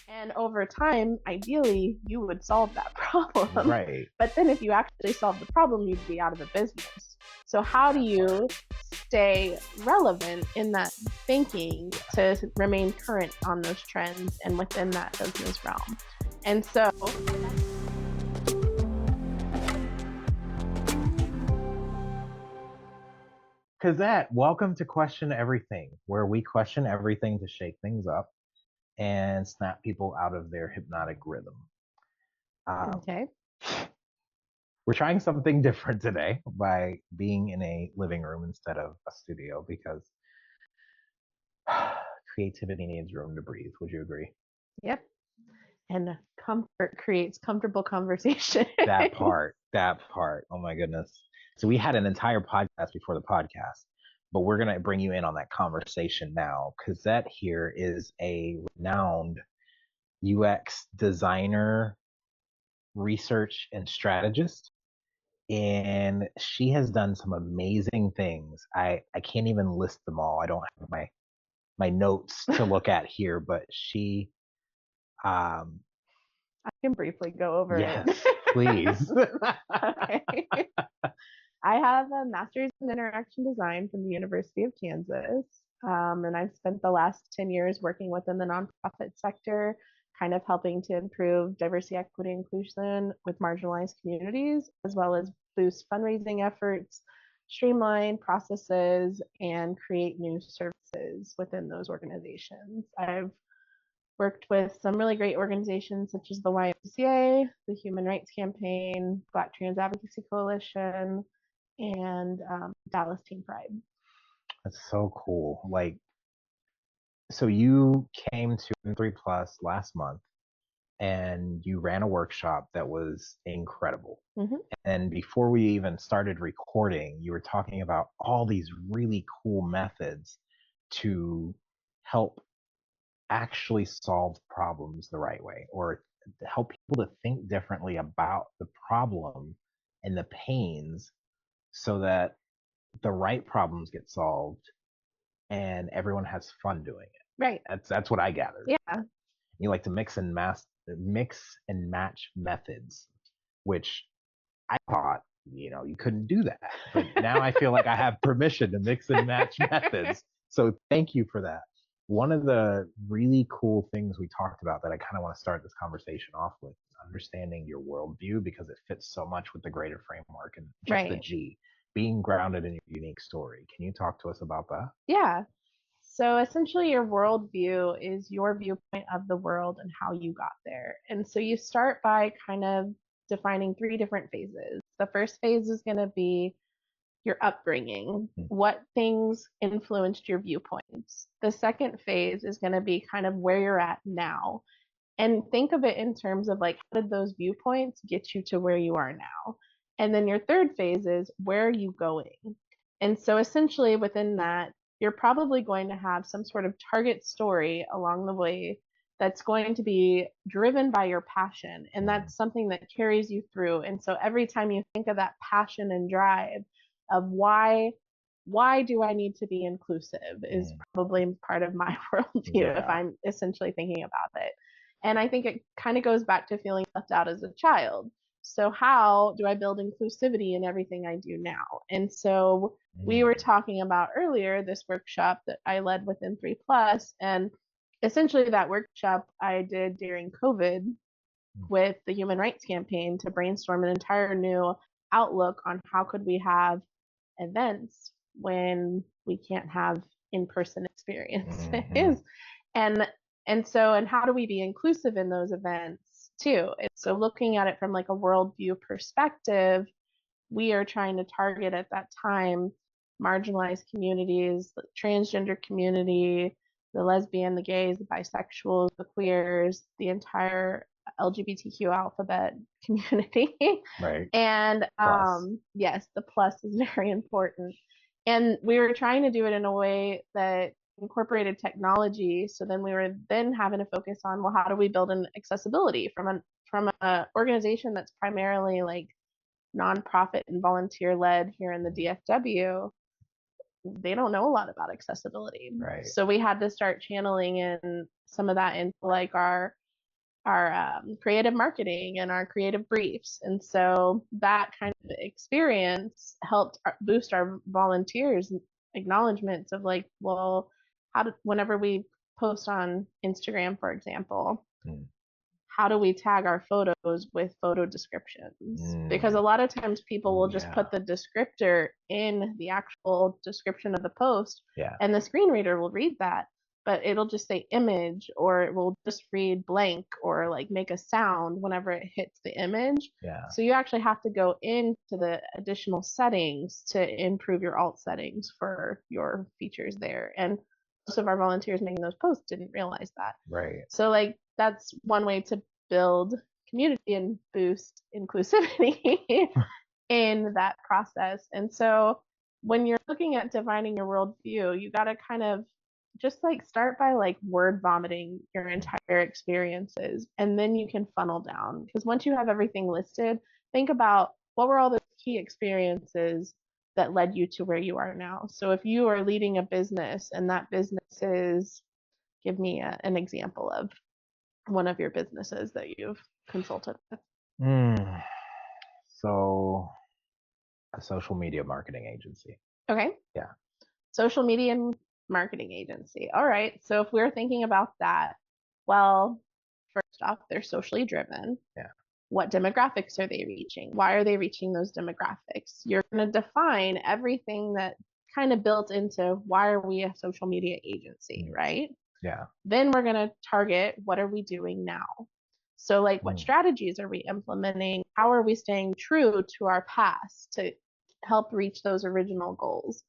And over time, ideally, you would solve that problem. Right. But then if you actually solve the problem, you'd be out of the business. So how do you stay relevant in that thinking to remain current on those trends and within that business realm? And so Cozette, welcome to Question Everything, where we question everything to shake things up and snap people out of their hypnotic rhythm. okay. We're trying something different today by being in a living room instead of a studio because creativity needs room to breathe. Would you agree? Yep. And comfort creates comfortable conversation. That part. Oh my goodness. So we had an entire podcast before the podcast, but we're going to bring you in on that conversation now. Cozette here is a renowned UX designer, research, and strategist. And she has done some amazing things. I can't even list them all. I don't have my notes to look at here, but she I can briefly go over yes, it. please. Okay. I have a master's in interaction design from the University of Kansas. And I've spent the last 10 years working within the nonprofit sector, kind of helping to improve diversity, equity, inclusion with marginalized communities, as well as boost fundraising efforts, streamline processes, and create new services within those organizations. I've worked with some really great organizations such as the YMCA, the Human Rights Campaign, Black Trans Advocacy Coalition, and Dallas Teen Pride. That's so cool. Like, so you came to M3 Plus last month and you ran a workshop that was incredible. Mm-hmm. And before we even started recording, you were talking about all these really cool methods to help actually solve problems the right way, or to help people to think differently about the problem and the pains so that the right problems get solved and everyone has fun doing it. Right. That's what I gathered. Yeah. You like to mix and match methods, which I thought, you couldn't do that. But now I feel like I have permission to mix and match methods. So thank you for that. One of the really cool things we talked about that I kind of want to start this conversation off with is understanding your worldview, because it fits so much with the greater framework and just the G, being grounded in your unique story. Can you talk to us about that? Yeah. So essentially, your worldview is your viewpoint of the world and how you got there. And so you start by kind of defining 3 different phases. The first phase is going to be your upbringing, what things influenced your viewpoints. The second phase is going to be kind of where you're at now. And think of it in terms of like, how did those viewpoints get you to where you are now? And then your third phase is, where are you going? And so essentially within that, you're probably going to have some sort of target story along the way that's going to be driven by your passion. And that's something that carries you through. And so every time you think of that passion and drive of why do I need to be inclusive is probably part of my worldview if I'm essentially thinking about it. And I think it kind of goes back to feeling left out as a child. So how do I build inclusivity in everything I do now? And so we were talking about earlier this workshop that I led within 3 Plus, and essentially that workshop I did during COVID with the Human Rights Campaign to brainstorm an entire new outlook on how could we have events when we can't have in-person experiences. And how do we be inclusive in those events too? And so looking at it from like a worldview perspective, we are trying to target at that time marginalized communities, the transgender community, the lesbian, the gays, the bisexuals, the queers, the entire LGBTQ alphabet community. Right. And yes, the plus is very important. And we were trying to do it in a way that incorporated technology. So then we were then having to focus on, well, how do we build an accessibility from an organization that's primarily like nonprofit and volunteer led here in the DFW. They don't know a lot about accessibility. Right. So we had to start channeling in some of that into like our creative marketing and our creative briefs. And so that kind of experience helped boost our volunteers' acknowledgments of like, well, whenever we post on Instagram, for example, Mm. how do we tag our photos with photo descriptions? Because a lot of times people will just put the descriptor in the actual description of the post, and the screen reader will read that, but it'll just say image, or it will just read blank, or like make a sound whenever it hits the image. So you actually have to go into the additional settings to improve your alt settings for your features there. And most of our volunteers making those posts didn't realize that. Right. So like that's one way to build community and boost inclusivity in that process. And so when you're looking at defining your worldview, you got to kind of just like start by like word vomiting your entire experiences, and then you can funnel down, because once you have everything listed, think about what were all the key experiences that led you to where you are now. So if you are leading a business and that business is, give me an example of one of your businesses that you've consulted with. So a social media marketing agency. Okay. Yeah. Social media marketing agency. All right. So if we're thinking about that, well, first off, they're socially driven. Yeah. What demographics are they reaching? Why are they reaching those demographics? You're going to define everything that kind of built into why are we a social media agency, right? Yeah. Then we're going to target what are we doing now? So like what strategies are we implementing? How are we staying true to our past to help reach those original goals?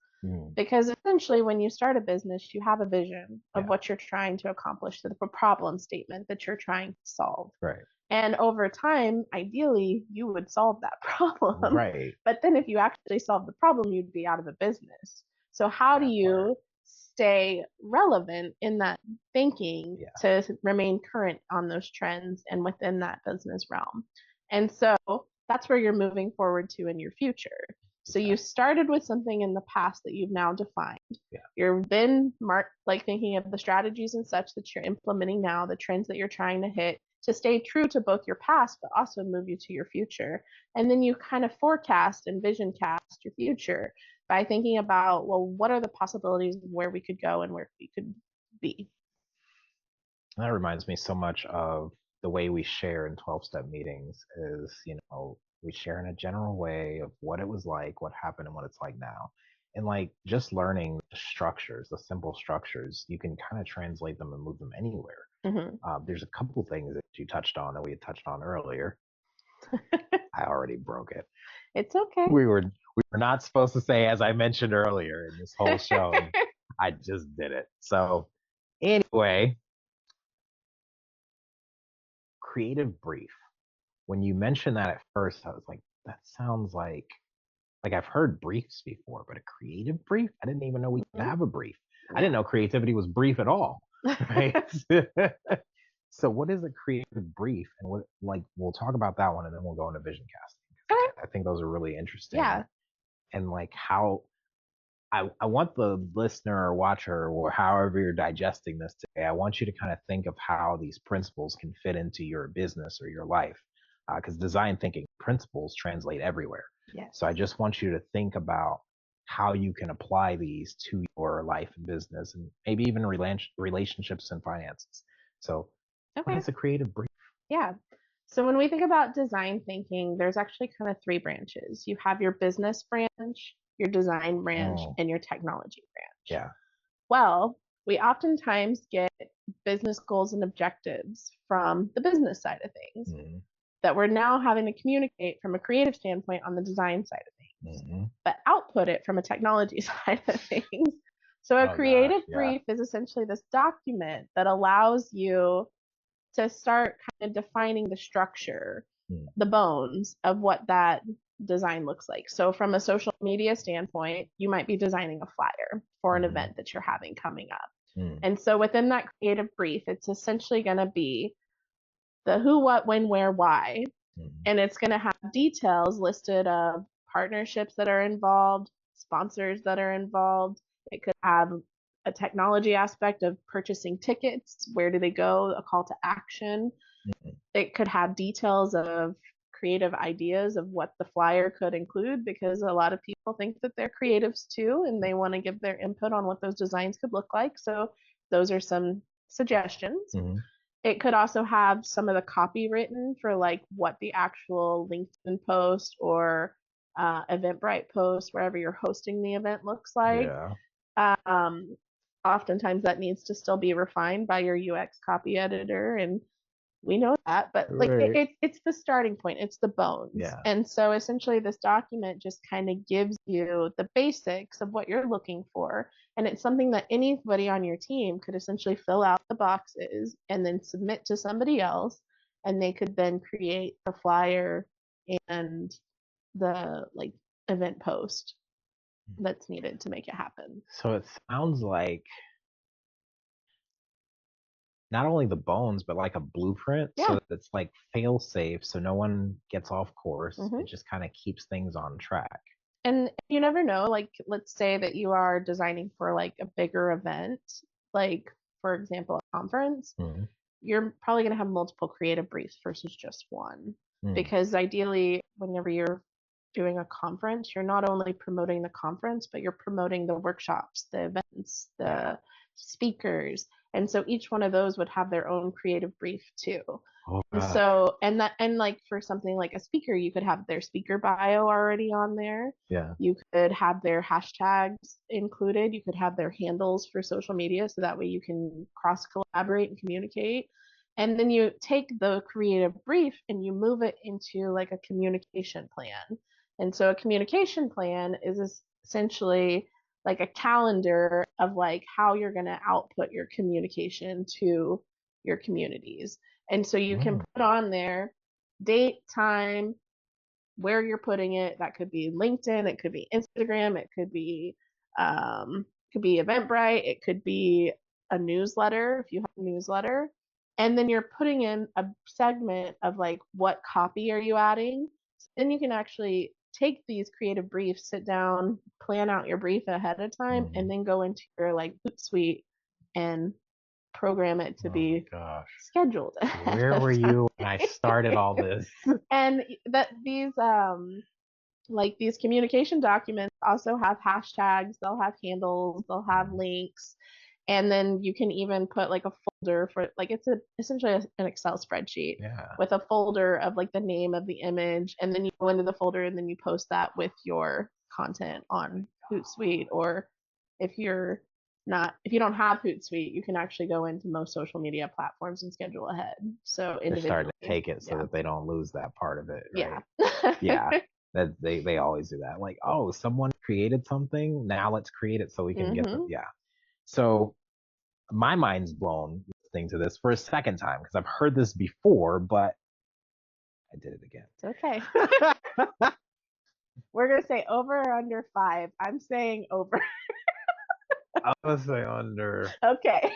Because essentially when you start a business, you have a vision of what you're trying to accomplish, the problem statement that you're trying to solve. Right. And over time, ideally, you would solve that problem. Right. But then if you actually solve the problem, you'd be out of a business. So how do you stay relevant in that thinking to remain current on those trends and within that business realm? And so that's where you're moving forward to in your future. So you started with something in the past that you've now defined. You're then thinking of the strategies and such that you're implementing now, the trends that you're trying to hit to stay true to both your past, but also move you to your future. And then you kind of forecast and vision cast your future by thinking about, well, what are the possibilities of where we could go and where we could be? That reminds me so much of the way we share in 12-step meetings is, we share in a general way of what it was like, what happened, and what it's like now. And like just learning the structures, the simple structures, you can kind of translate them and move them anywhere. There's a couple things that you touched on that we had touched on earlier. I already broke it. It's okay. We were not supposed to say, as I mentioned earlier in this whole show. I just did it. So anyway, creative brief. When you mentioned that at first, I was like, that sounds like I've heard briefs before, but a creative brief? I didn't even know we could have a brief. I didn't know creativity was brief at all. Right? So what is a creative brief? And what, we'll talk about that one and then we'll go into vision casting. I think those are really interesting. Yeah. And how I want the listener or watcher, or however you're digesting this today, I want you to kind of think of how these principles can fit into your business or your life. Because design thinking principles translate everywhere. Yes. So I just want you to think about how you can apply these to your life and business, and maybe even relationships and finances. So what is a creative brief? Yeah. So when we think about design thinking, there's actually kind of three branches. You have your business branch, your design branch, and your technology branch. Yeah. Well, we oftentimes get business goals and objectives from the business side of things that we're now having to communicate from a creative standpoint on the design side of things, but output it from a technology side of things. So a creative brief is essentially this document that allows you to start kind of defining the structure, the bones of what that design looks like. So from a social media standpoint, you might be designing a flyer for an event that you're having coming up. And so within that creative brief, it's essentially going to be the who, what, when, where, why. And it's going to have details listed of partnerships that are involved, sponsors that are involved. It could have a technology aspect of purchasing tickets. Where do they go? A call to action. Mhm. It could have details of creative ideas of what the flyer could include, because a lot of people think that they're creatives too and they want to give their input on what those designs could look like. So those are some suggestions. Mhm. It could also have some of the copy written for like what the actual LinkedIn post or Eventbrite post, wherever you're hosting the event, looks like. Yeah. Um, Oftentimes that needs to still be refined by your UX copy editor, and we know that, but like Right. it's the starting point, it's the bones. Yeah. And so essentially this document just kind of gives you the basics of what you're looking for, and it's something that anybody on your team could essentially fill out the boxes and then submit to somebody else, and they could then create the flyer and the like event post that's needed to make it happen. So it sounds like not only the bones, but like a blueprint. So Yeah. that it's like fail safe, so no one gets off course. Hmm. It just kind of keeps things on track. And you never know, like let's say that you are designing for like a bigger event, like for example, a conference, Mhm. you're probably going to have multiple creative briefs versus just one. Mm. Because ideally, whenever you're doing a conference, you're not only promoting the conference, but you're promoting the workshops, the events, Yeah. the speakers. And so each one of those would have their own creative brief too. Oh And gosh. so, and like for something like a speaker, you could have their speaker bio already on there. Yeah. You could have their hashtags included. You could have their handles for social media, so that way you can cross collaborate and communicate. And then you take the creative brief and you move it into like a communication plan. And so a communication plan is essentially like a calendar of like how you're going to output your communication to your communities. And so you can Mm. put on there date, time, where you're putting it. That could be LinkedIn, it could be Instagram, it could be Eventbrite, it could be a newsletter if you have a newsletter. And then you're putting in a segment of like what copy are you adding. So then you can actually take these creative briefs, sit down, plan out your brief ahead of time, Mhm. and then go into your like Hootsuite and program it to Oh my be gosh. scheduled ahead Where of were you when I time. started all this? And that these like these communication documents also have hashtags, they'll have handles, they'll have Mhm. links, and then you can even put like a folder for like it's essentially an Excel spreadsheet Yeah. with a folder of like the name of the image, and then you go into the folder and then you post that with your content on Hootsuite. Or if you're not, if you don't have Hootsuite, you can actually go into most social media platforms and schedule ahead. So They're starting to individually, take it so yeah, that they don't lose that part of it, yeah. right? Yeah. That they always do that. Like, oh, someone created something. Now let's create it so we can get them. Hmm. Yeah. So my mind's blown listening to this for a second time because I've heard this before, but I did it again. It's okay. We're gonna say over or under 5. I'm saying over. I was say under. Okay.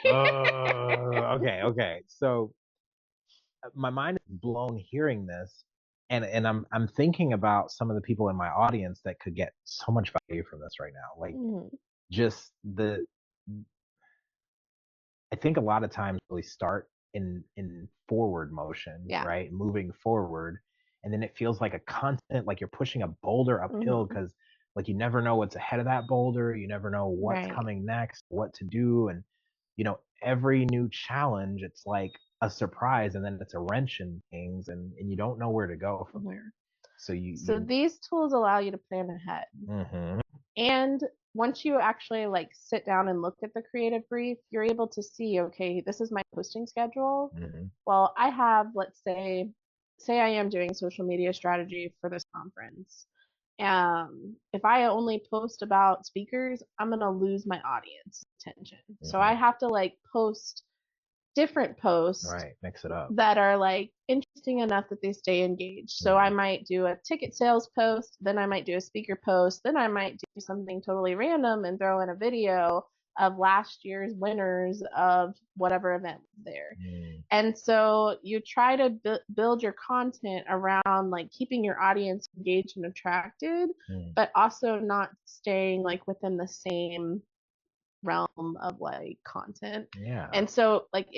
Okay. So my mind is blown hearing this, and I'm thinking about some of the people in my audience that could get so much value from this right now. Like Mhm. just the I think a lot of times we start in forward motion, Yeah. right? Moving forward, and then it feels like a constant, like you're pushing a boulder uphill Hmm. because like you never know what's ahead of that boulder, you never know what's Right. coming next, what to do, and every new challenge, it's like a surprise, and then it's a wrench in things, and you don't know where to go from Hmm. there. So So you these tools allow you to plan ahead. mm-hmm, And once you actually like sit down and look at the creative brief, you're able to see, okay, this is my posting schedule. mm-hmm, Well, I have, let's say I am doing social media strategy for this conference. If I only post about speakers, I'm gonna lose my audience attention. So mm-hmm. I have to like post different posts Right, mix it up. that are like interesting enough that they stay engaged. So I Mm-hmm, might do a ticket sales post, then I might do a speaker post, then I might do something totally random and throw in a video of last year's winners of whatever event was there. mm-hmm, And so you try to build your content around like keeping your audience engaged and attracted, but also not staying like within the same realm of like content. Yeah. And so like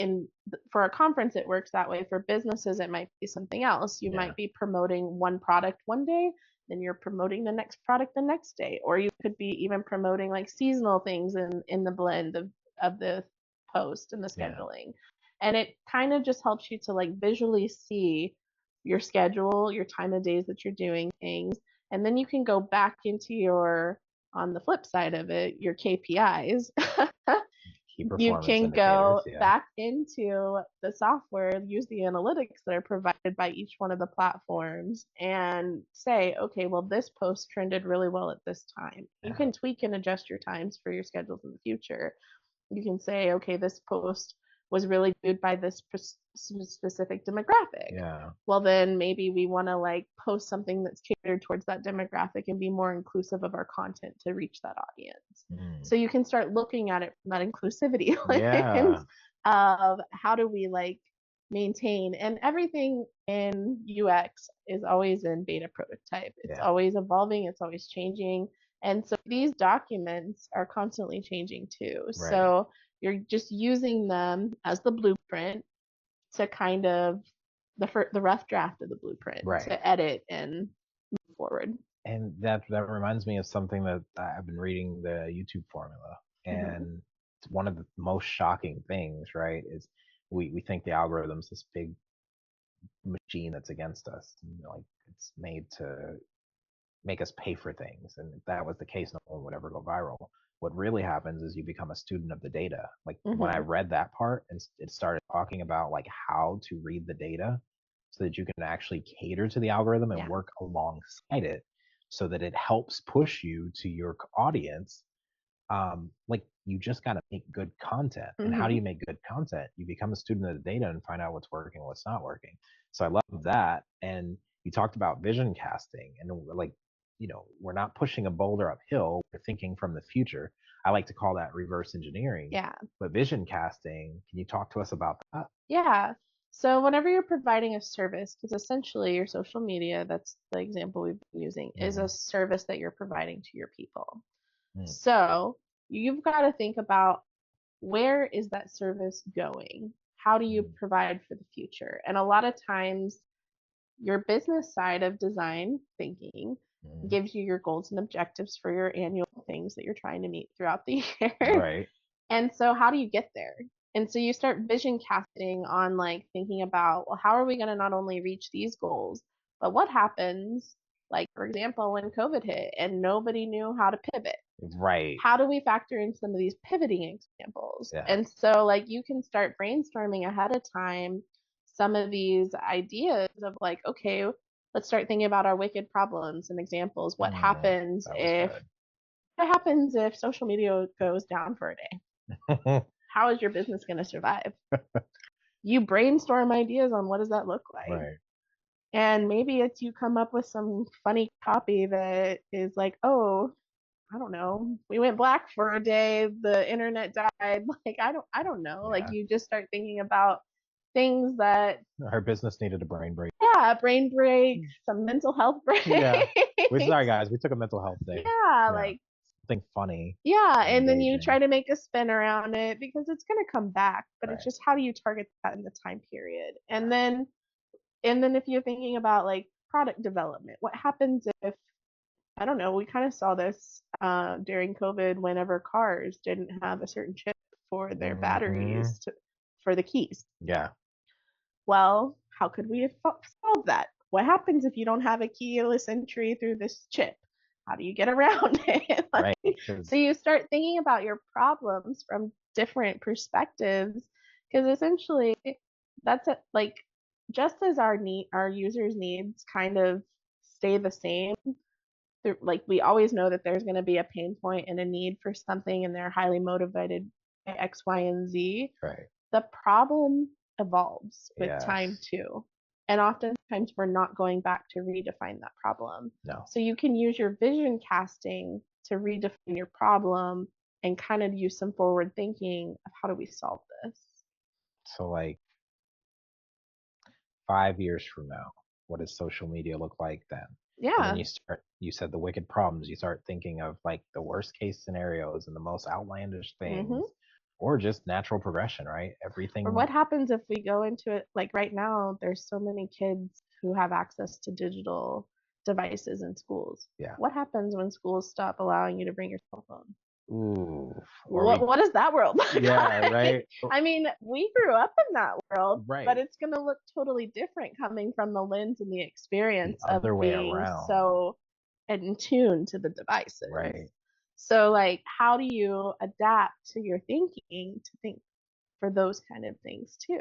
for a conference it works that way. For businesses it might be something else. You Yeah. might be promoting one product one day, then you're promoting the next product the next day, or you could be even promoting like seasonal things in the blend of the post and the Yeah. scheduling. And it kind of just helps you to like visually see your schedule, your time of days that you're doing things, and then you can go back into your, on the flip side of it, your KPIs. Key You performance can go indicators. Yeah. back into the software, use the analytics that are provided by each one of the platforms, and say, okay, well, this post trended really well at this time. You Yeah. can tweak and adjust your times for your schedules in the future. You can say, okay, this post was really viewed by this specific demographic. Yeah. Well, then maybe we want to like post something that's catered towards that demographic and be more inclusive of our content to reach that audience. Mm. So you can start looking at it from that inclusivity Yeah. lens of how do we like maintain, and everything in UX is always in beta prototype. It's Yeah. always evolving, it's always changing. And so these documents are constantly changing too. Right. So you're just using them as the blueprint to kind of the rough draft of the blueprint Right. to edit and move forward. And that reminds me of something that I've been reading, the YouTube formula. Mm-hmm. And one of the most shocking things, right, is we think the algorithm's this big machine that's against us. Like it's made to make us pay for things. And if that was the case, no one would ever go viral. What really happens is you become a student of the data. Like when I Mm-hmm. read that part and it started talking about like how to read the data so that you can actually cater to the algorithm and Yeah. work alongside it so that it helps push you to your audience. Like you just got to make good content. And how do Mm-hmm. you make good content? You become a student of the data and find out what's working, what's not working. So I love that. And you talked about vision casting and like, we're not pushing a boulder uphill. We're thinking from the future. I like to call that reverse engineering. Yeah. But vision casting, can you talk to us about that? Yeah. So whenever you're providing a service, because essentially your social media, that's the example we've been using, is a Mm-hmm. service that you're providing to your people. Mm. So you've got to think about, where is that service going? How do you Mm. provide for the future? And a lot of times your business side of design thinking Mm. gives you your goals and objectives for your annual things that you're trying to meet throughout the year. Right. And so how do you get there? And so you start vision casting on like thinking about, well, how are we going to not only reach these goals, but what happens, like, for example, when COVID hit and nobody knew how to pivot? Right. How do we factor in some of these pivoting examples? Yeah. And so, like, you can start brainstorming ahead of time some of these ideas of, like, okay, let's start thinking about our wicked problems and examples. That was good. What happens if social media goes down for a day? How is your business going to survive? You brainstorm ideas on what does that look like? Right. And maybe it's you come up with some funny copy that is like, oh, I don't know, we went black for a day, the internet died. Like, I don't know. Like, Yeah. you just start thinking about things that, Her business needed a brain break. yeah, brain break, some mental health breaks. Yeah. We're sorry, guys. We took a mental health day. Yeah, Yeah. like, Something funny yeah, and and then you engaging. try to make a spin around it because it's going to come back, but it's Right. just how do you target that in the time period? And then if you're thinking about like product development, what happens if, I don't know, we kind of saw this during COVID whenever cars didn't have a certain chip for their Mm-hmm. batteries for the keys. Yeah. Well, how could we have solved that? What happens if you don't have a keyless entry through this chip? How do you get around it? Right. Like, so you start thinking about your problems from different perspectives, because essentially that's it. Like, just as our users' needs kind of stay the same, like we always know that there's going to be a pain point and a need for something and they're highly motivated by X, Y, and Z. Right. The problem evolves with time Yes. too. And oftentimes we're not going back to redefine that problem. No. So you can use your vision casting to redefine your problem and kind of use some forward thinking of how do we solve this. So like 5 years from now, what does social media look like then? And then Yeah. you said the wicked problems. You start thinking of like the worst case scenarios and the most outlandish Hmm. things, or just natural progression, right? Or Everything. what happens if we go into it like right now, there's so many kids who have access to digital devices in schools. Yeah. What happens when schools stop allowing you to bring your cell phone? Ooh. Or What is that world look yeah, like? right. Or, I mean, we grew up in that world, but right. it's going to look totally different coming from the lens and the The experience of other way being around. so in tune to the devices. Right. So, like, how do you adapt to your thinking to think for those kind of things too?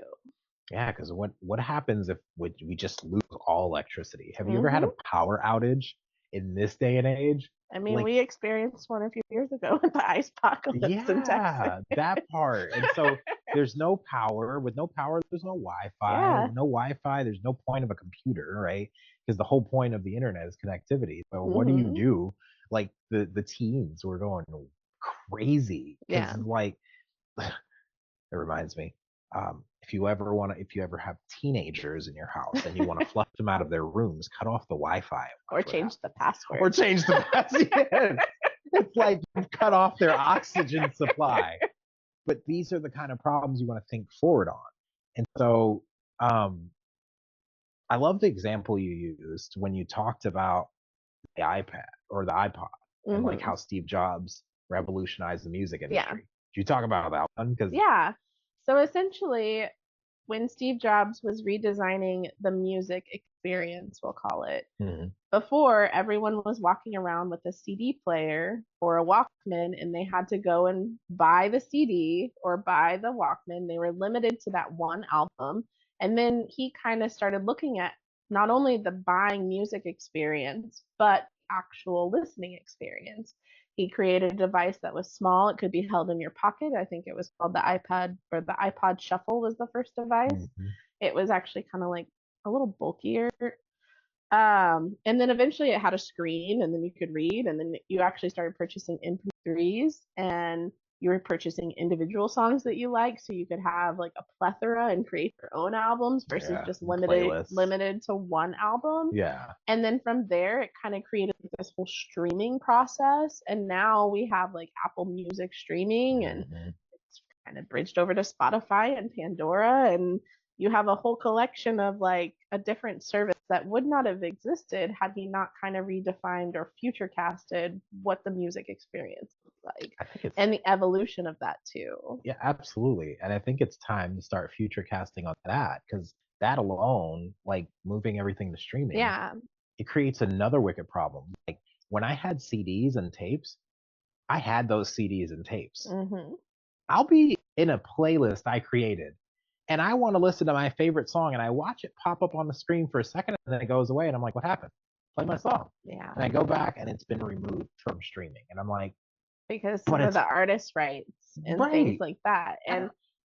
Yeah, because what happens if we just lose all electricity? Have you ever had Hmm. a power outage in this day and age? I mean, Like, we experienced one a few years ago with the ice apocalypse in Texas. yeah, that part. And so there's no power. With no power, there's no Wi-Fi. Yeah. With no Wi-Fi, there's no point of a computer, right? Because the whole point of the internet is connectivity. So what do you Hmm. do? Like the teens were going crazy because Yeah. like it reminds me. If you ever have teenagers in your house and you want to flush them out of their rooms, cut off the Wi-Fi and Or watch what change the happens. Or password. change the password. Yes. It's like you've cut off their oxygen supply. But these are the kind of problems you want to think forward on. And so I love the example you used when you talked about the iPad or the iPod and like Hmm. how Steve Jobs revolutionized the music Yeah. industry. Did you talk about that one? Because Yeah. So essentially, when Steve Jobs was redesigning the music experience, we'll call it, mm-hmm. before everyone was walking around with a CD player or a Walkman and they had to go and buy the CD or buy the Walkman. They were limited to that one album. And then he kind of started looking at not only the buying music experience, but actual listening experience. He created a device that was small. It could be held in your pocket. I think it was called the iPad or the iPod Shuffle was the first device. Mm-hmm. It was actually kind of like a little bulkier, and then eventually it had a screen and then you could read and then you actually started purchasing MP3s and you were purchasing individual songs that you like so you could have like a plethora and create your own albums versus Yeah, just and limited playlists. limited to one album. Yeah, And then from there it kind of created this whole streaming process and now we have like Apple Music streaming and mm-hmm. it's kind of bridged over to Spotify and Pandora, and you have a whole collection of like a different service that would not have existed had he not kind of redefined or future casted what the music experience looks like I think it's and the evolution of that too. yeah, absolutely, and I think it's time to start future casting on that because that alone, like moving everything to streaming, Yeah. it creates another wicked problem. Like when I had CDs and tapes, I had those CDs and tapes. Hmm. I'll be in a playlist I created, and I want to listen to my favorite song, and I watch it pop up on the screen for a second, and then it goes away, and I'm like, what happened? Play my song. Yeah. And I go back and it's been removed from streaming. And I'm like, Because but some of it's the artist rights and things right. like that.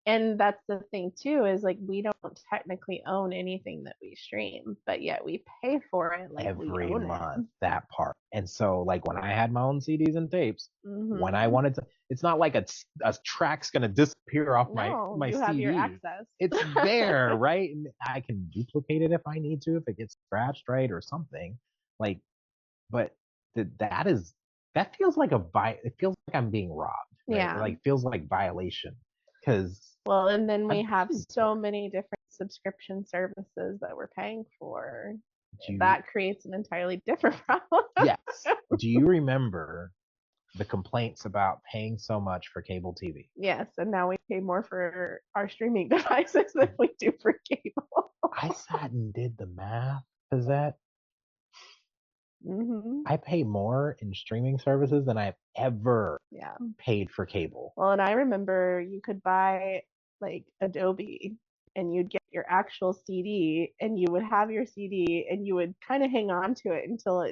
And that's the thing too is like we don't technically own anything that we stream, but yet we pay for it like we Every own it. month, that part. And so, like, when I had my own CDs and tapes, when I Hmm. wanted to, it's not like a track's going to disappear off No, my you have your CD. access. It's there, right? And I can duplicate it if I need to, if it gets scratched, right, or something. Like, but that is that feels like it feels like I'm being robbed, right? It Yeah. like feels like violation because Well, and then we I've have paid for so many different subscription services that we're paying for. it. Do you, That creates an entirely different problem. yes. Do you remember the complaints about paying so much for cable TV? Yes, and now we pay more for our streaming devices than we do for cable. I sat and did the math, Cozette. Hmm. I pay more in streaming services than I've ever Yeah. paid for cable. Well, and I remember you could buy like Adobe and you'd get your actual CD and you would have your CD and you would kind of hang on to it until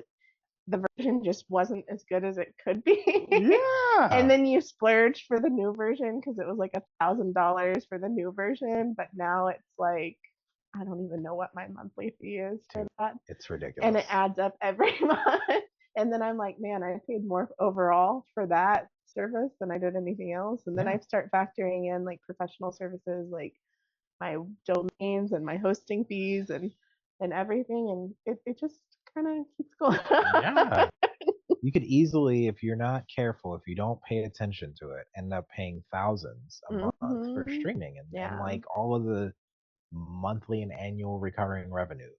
the version just wasn't as good as it could be. And Yeah. then you splurged for the new version because it was like $1,000 for the new version, but now it's like I don't even know what my monthly fee is for Dude, that. it's And it ridiculous. adds up every month. And then I'm like, man, I paid more overall for that service than I did anything else. And then Yeah. I start factoring in like professional services like my domains and my hosting fees and everything. And it just kind of keeps going. Yeah. You could easily, if you're not careful, if you don't pay attention to it, end up paying thousands a month for Hmm. streaming and Yeah. like all of the monthly and annual recurring revenue.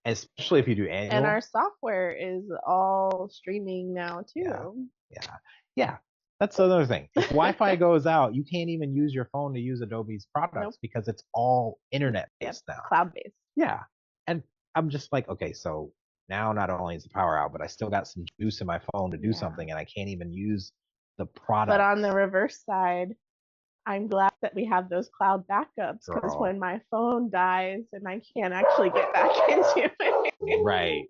Especially if you do And annual. our software is all streaming now Yeah. too. Yeah. Yeah. That's another thing. If Wi-Fi goes out, you can't even use your phone to use Adobe's Nope. products because it's all internet Yep. based now. Cloud based. Yeah. And I'm just like, okay, so now not only is the power out, but I still got some juice in my phone to do Yeah. something and I can't even use the But on the products. reverse side, I'm glad that we have those cloud backups because Girl. when my phone dies and I can't actually get back into it, Right.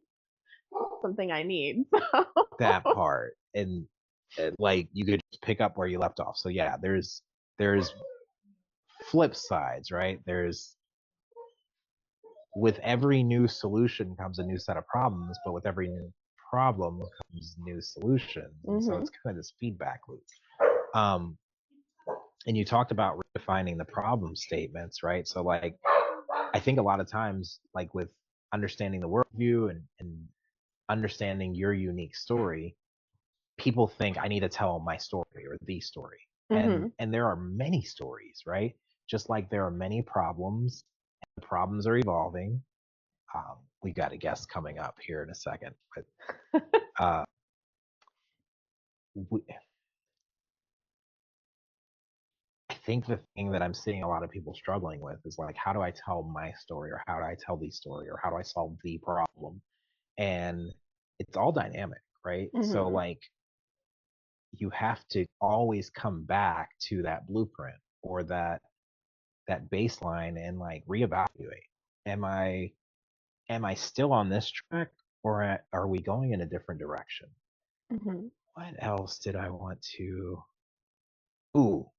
something I need. That part. And like you could just pick up where you left off. So yeah, there's flip sides, right? There's with every new solution comes a new set of problems, but with every new problem comes new solutions. And so Hmm. it's kind of this feedback loop. Um, and you talked about redefining the problem statements, right? So like I think a lot of times, like with understanding the worldview and understanding your unique story, people think I need to tell my story or the story. Hmm. And there are many stories, right? Just like there are many problems, and the problems are evolving. We got a guest coming up here in a second, but uh, we, I think the thing that I'm seeing a lot of people struggling with is like, how do I tell my story, or how do I tell the story, or how do I solve the problem? And it's all dynamic, right? So Hmm. like you have to always come back to that blueprint or that baseline and like reevaluate. Am I still on this track, or are we going in a different direction? Hmm. What else did I want to? Ooh,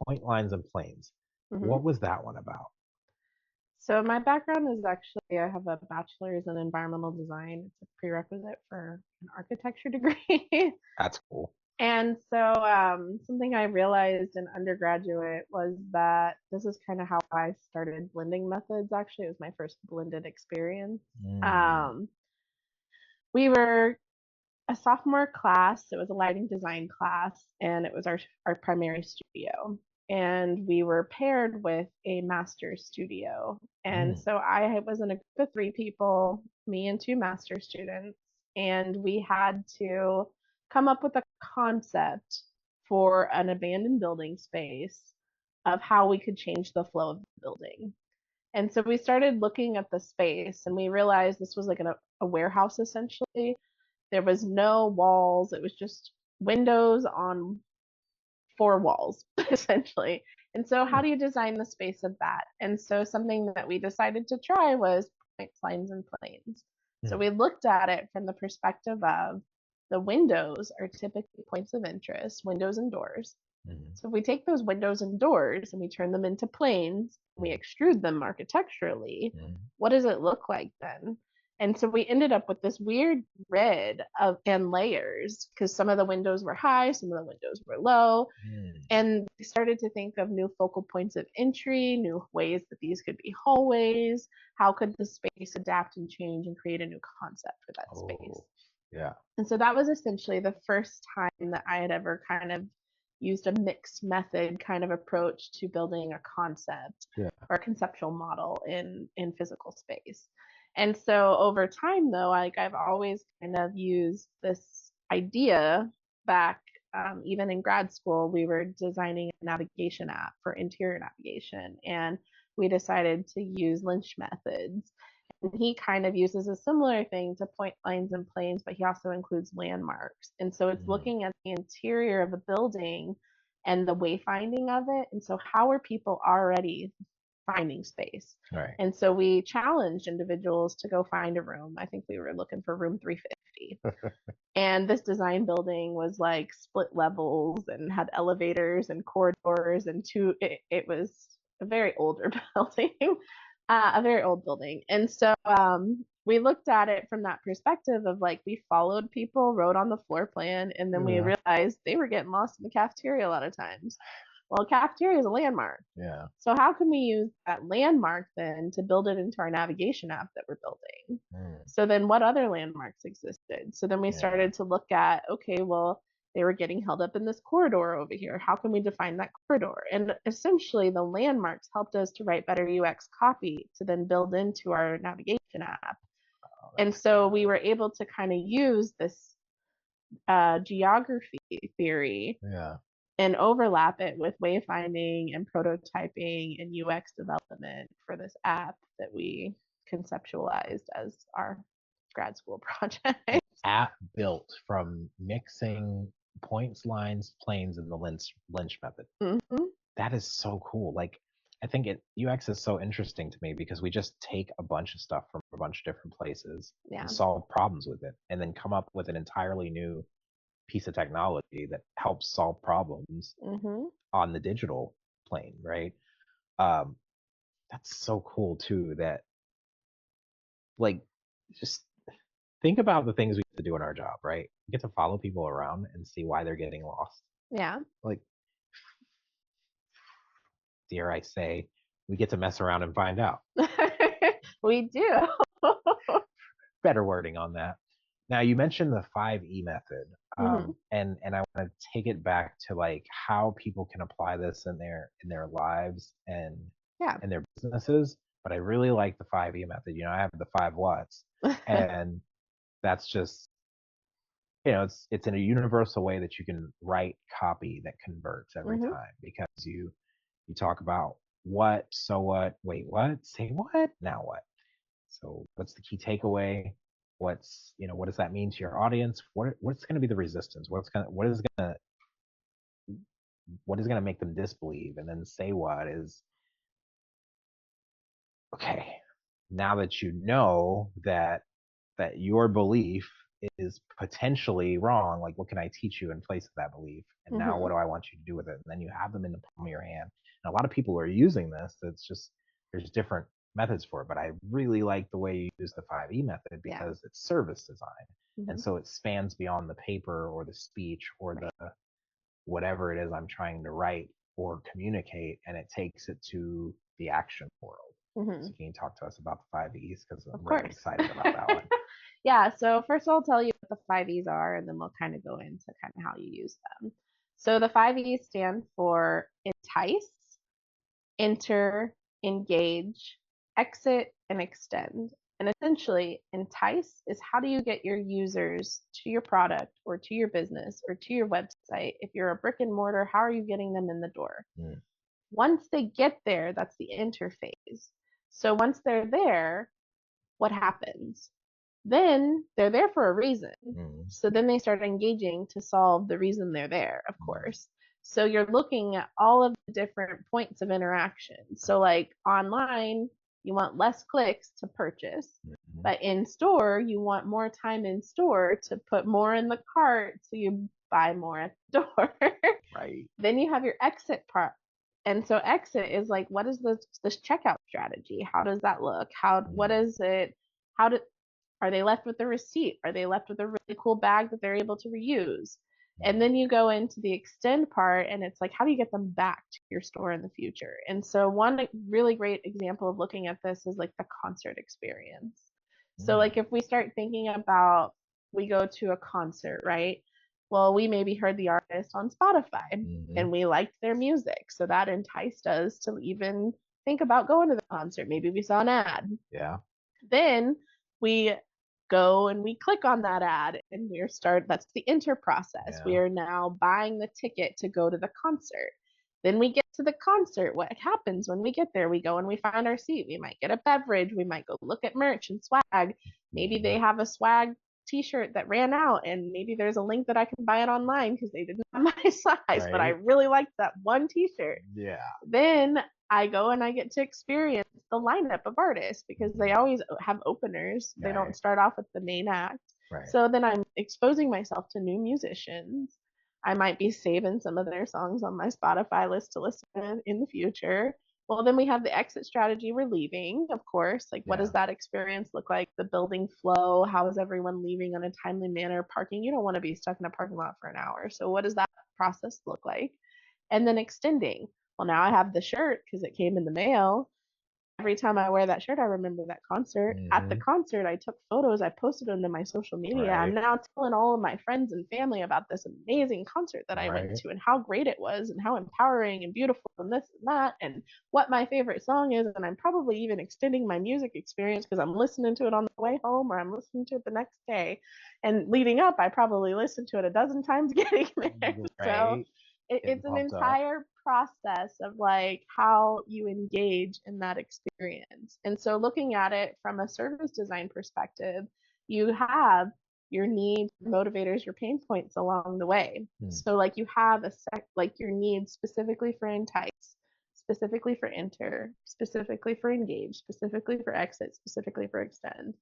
point lines and planes. Hmm. What was that one about? So my background is actually I have a bachelor's in environmental design. It's a prerequisite for an architecture degree. That's cool. And so something I realized in undergraduate was that this is kind of how I started blending methods. Actually, it was my first blended experience. Mm, Um, we were a sophomore class. It was a lighting design class, and it was our primary studio. And we were paired with a master's studio. And mm, so I was in a group of three people, me and two master students, and we had to come up with a concept for an abandoned building space of how we could change the flow of the building. And so we started looking at the space and we realized this was like a warehouse essentially. There was no walls. It was just windows on four walls, essentially. And so, how mm, do you design the space of that? And so, something that we decided to try was points, lines, and planes. So, mm, we looked at it from the perspective of the windows are typically points of interest, windows and doors. mm, So, if we take those windows and doors and we turn them into planes, we mm, extrude them architecturally, mm, what does it look like then? And so we ended up with this weird grid of and layers because some of the windows were high, some of the windows were low, mm. and we started to think of new focal points of entry, new ways that these could be hallways. How could the space adapt and change and create a new concept for that space? Oh, yeah. And so that was essentially the first time that I had ever kind of used a mixed method kind of approach to building a concept Yeah. or a conceptual model in physical space. And so over time though, like I've always kind of used this idea back even in grad school, we were designing a navigation app for interior navigation and we decided to use Lynch methods. And he kind of uses a similar thing to point lines and planes, but he also includes landmarks. And so it's Mm, looking at the interior of a building and the wayfinding of it. And so, how are people already finding space? right. And so, we challenged individuals to go find a room. I think we were looking for room 350. And this design building was like split levels and had elevators and corridors and it was a very older building, a very old building. And so we looked at it from that perspective of like we followed people, wrote on the floor plan, and then we Yeah. realized they were getting lost in the cafeteria a lot of times. Well, a cafeteria is a landmark. Yeah. So how can we use that landmark then to build it into our navigation app that we're building? Mm. So then what other landmarks existed? So then we Yeah. started to look at, okay, well, they were getting held up in this corridor over here. How can we define that corridor? And essentially the landmarks helped us to write better UX copy to then build into our navigation app. Oh, And that's so we good. were able to kind of use this geography theory Yeah. and overlap it with wayfinding and prototyping and UX development for this app that we conceptualized as our grad school project. An app built from mixing points, lines, planes, and the Lynch method. Mm-hmm. That is so cool. Like, I think UX is so interesting to me because we just take a bunch of stuff from a bunch of different places Yeah. and solve problems with it, and then come up with an entirely new piece of technology that helps solve problems Mm-hmm. on the digital plane, right? Um, that's so cool too. That like just think about the things we have to do in our job, right? We get to follow people around and see why they're getting lost. Yeah. Like, dare I say, we get to mess around and find out. We do. Better wording on that. Now you mentioned the 5E method, Mm-hmm. and I want to take it back to like how people can apply this in their lives Yeah. and their businesses. But I really like the 5E method. I have the 5 whats, and that's just it's in a universal way that you can write copy that converts every Mm-hmm. time because you talk about what, so what, wait, what, say what, now what. So what's the key takeaway? What does that mean to your audience? What's going to be the resistance? What is going to make them disbelieve? And then say what is okay. Now that you know that your belief is potentially wrong, like what can I teach you in place of that belief? And now Mm-hmm. what do I want you to do with it? And then you have them in the palm of your hand. And a lot of people are using this. It's just there's different methods for it. But I really like the way you use the 5E method Yeah. because it's service design. Mm-hmm. And so it spans beyond the paper or the speech or Right. the whatever it is I'm trying to write or communicate, and it takes it to the action world. Mm-hmm. So can you talk to us about the 5Es? Because I'm Of really course. excited about that one. Yeah, so first I'll tell you what the 5 E's are, and then we'll kind of go into kind of how you use them. So the 5 E's stand for entice, enter, engage, exit, and extend. And essentially, entice is how do you get your users to your product or to your business or to your website? If you're a brick and mortar, how are you getting them in the door? Mm. Once they get there, that's the interface. So once they're there, what happens? Then they're there for a reason. Mm. So then they start engaging to solve the reason they're there, of course. So you're looking at all of the different points of interaction. So, like online, you want less clicks to purchase, Mm-hmm. but in store, you want more time in store to put more in the cart so you buy more at the door. Right. Then you have your exit part. And so exit is like, what is this checkout strategy? How does that look? What Mm. is it? How do Are they left with a receipt? Are they left with a really cool bag that they're able to reuse? And then you go into the extend part, and it's like, how do you get them back to your store in the future? And so, one really great example of looking at this is like the concert experience. So, like, if we start thinking about we go to a concert, right? Well, we maybe heard the artist on Spotify Mm-hmm. and we liked their music. So that enticed us to even think about going to the concert. Maybe we saw an ad. Yeah. Then we go and we click on that ad and that's the enter process. Yeah. We are now buying the ticket to go to the concert. Then we get to the concert. What happens when we get there? We go and we find our seat. We might get a beverage. We might go look at merch and swag. Maybe they have a swag t-shirt that ran out, and maybe there's a link that I can buy it online because they didn't have my size, but I really liked that one t-shirt. Yeah. Then I go and I get to experience the lineup of artists because they always have openers. They don't start off with the main act. Right. So then I'm exposing myself to new musicians. I might be saving some of their songs on my Spotify list to listen to in the future. Well, then we have the exit strategy. We're leaving, of course. Like, what does that experience look like? The building flow. How is everyone leaving on a timely manner? Parking. You don't want to be stuck in a parking lot for an hour. So, what does that process look like? and then extending. Well, now I have the shirt because it came in the mail. Every time I wear that shirt, I remember that concert. At the Mm-hmm. concert, I took photos, I posted them to my social media. I'm Right. now telling all of my friends and family about this amazing concert that I went Right. to and how great it was and how empowering and beautiful and this and that and what my favorite song is. And I'm probably even extending my music experience because I'm listening to it on the way home or I'm listening to it the next day. And leading up, I probably listened to it a dozen times getting there. So Right. Getting it's an pumped up. entire process of like how you engage in that experience. And so looking at it from a service design perspective, you have your needs, your motivators, your pain points along the way. Hmm. So like you have like your needs specifically for entice, specifically for enter, specifically for engage, specifically for exit, specifically for extend.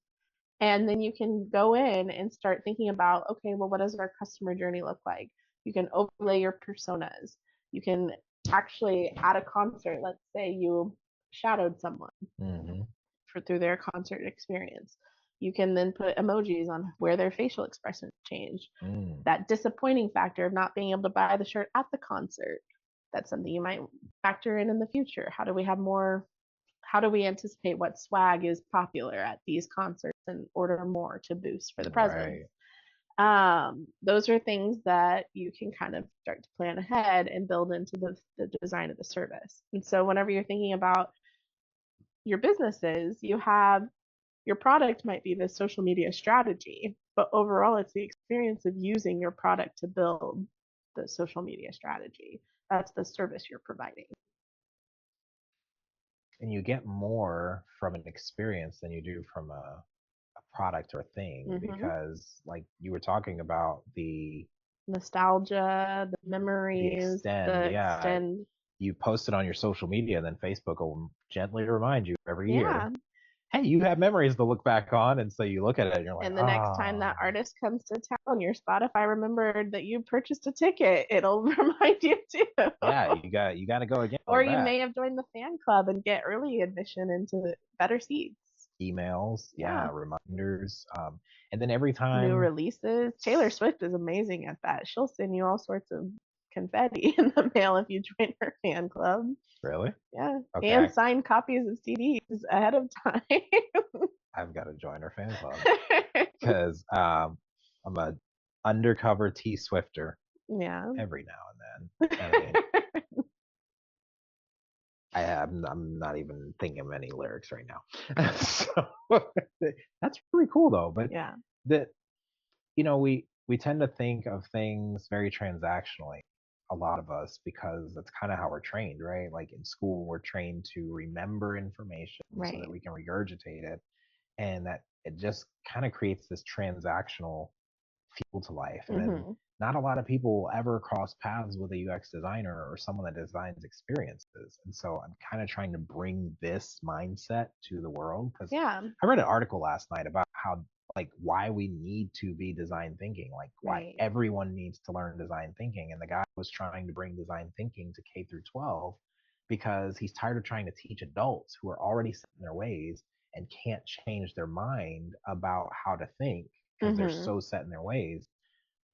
And then you can go in and start thinking about, okay, well, what does our customer journey look like? You can overlay your personas. You can actually, at a concert, let's say you shadowed someone Mm-hmm. through their concert experience. You can then put emojis on where their facial expressions change. Mm. That disappointing factor of not being able to buy the shirt at the concert, that's something you might factor in the future. How do we have more, how do we anticipate what swag is popular at these concerts and order more to boost for the presence? Right. Those are things that you can kind of start to plan ahead and build into the design of the service. And so whenever you're thinking about your businesses, you have your product might be the social media strategy, but overall it's the experience of using your product to build the social media strategy. That's the service you're providing. And you get more from an experience than you do from a product or thing Mm-hmm. because like you were talking about Nostalgia, the the memories, extend, the yeah, extend. you post it on your social media and then Facebook will gently remind you every Yeah. year, hey, you have memories to look back on. And so you look at it and you're like, And the next time oh, that artist comes to town, your Spotify remembered that you purchased a ticket. It'll remind you too. yeah, you got to go again. Or Oh, you that may have joined the fan club and get early admission into better seats. emails, Yeah. yeah, reminders. And then every New time, releases. Taylor Swift is amazing at that. She'll send you all sorts of confetti in the mail if you join her fan club. really? Yeah. And Okay, signed copies of CDs ahead of time. I've got to join her fan club because I'm a undercover T Swifter Yeah. every now and then. I mean, I'm not even thinking of any lyrics right now. So that's really cool though. But Yeah. that we tend to think of things very transactionally, a lot of us, because that's kind of how we're trained, right? Like in school, we're trained to remember information so that Right. we can regurgitate it, and that it just kind of creates this transactional feel to life. And then Mm-hmm. not a lot of people ever cross paths with a UX designer or someone that designs experiences. And so I'm kind of trying to bring this mindset to the world because Yeah. I read an article last night about how like why we need to be design thinking, like why Right. everyone needs to learn design thinking. And the guy was trying to bring design thinking to K through 12 because he's tired of trying to teach adults who are already set in their ways and can't change their mind about how to think because they're Mm-hmm. so set in their ways.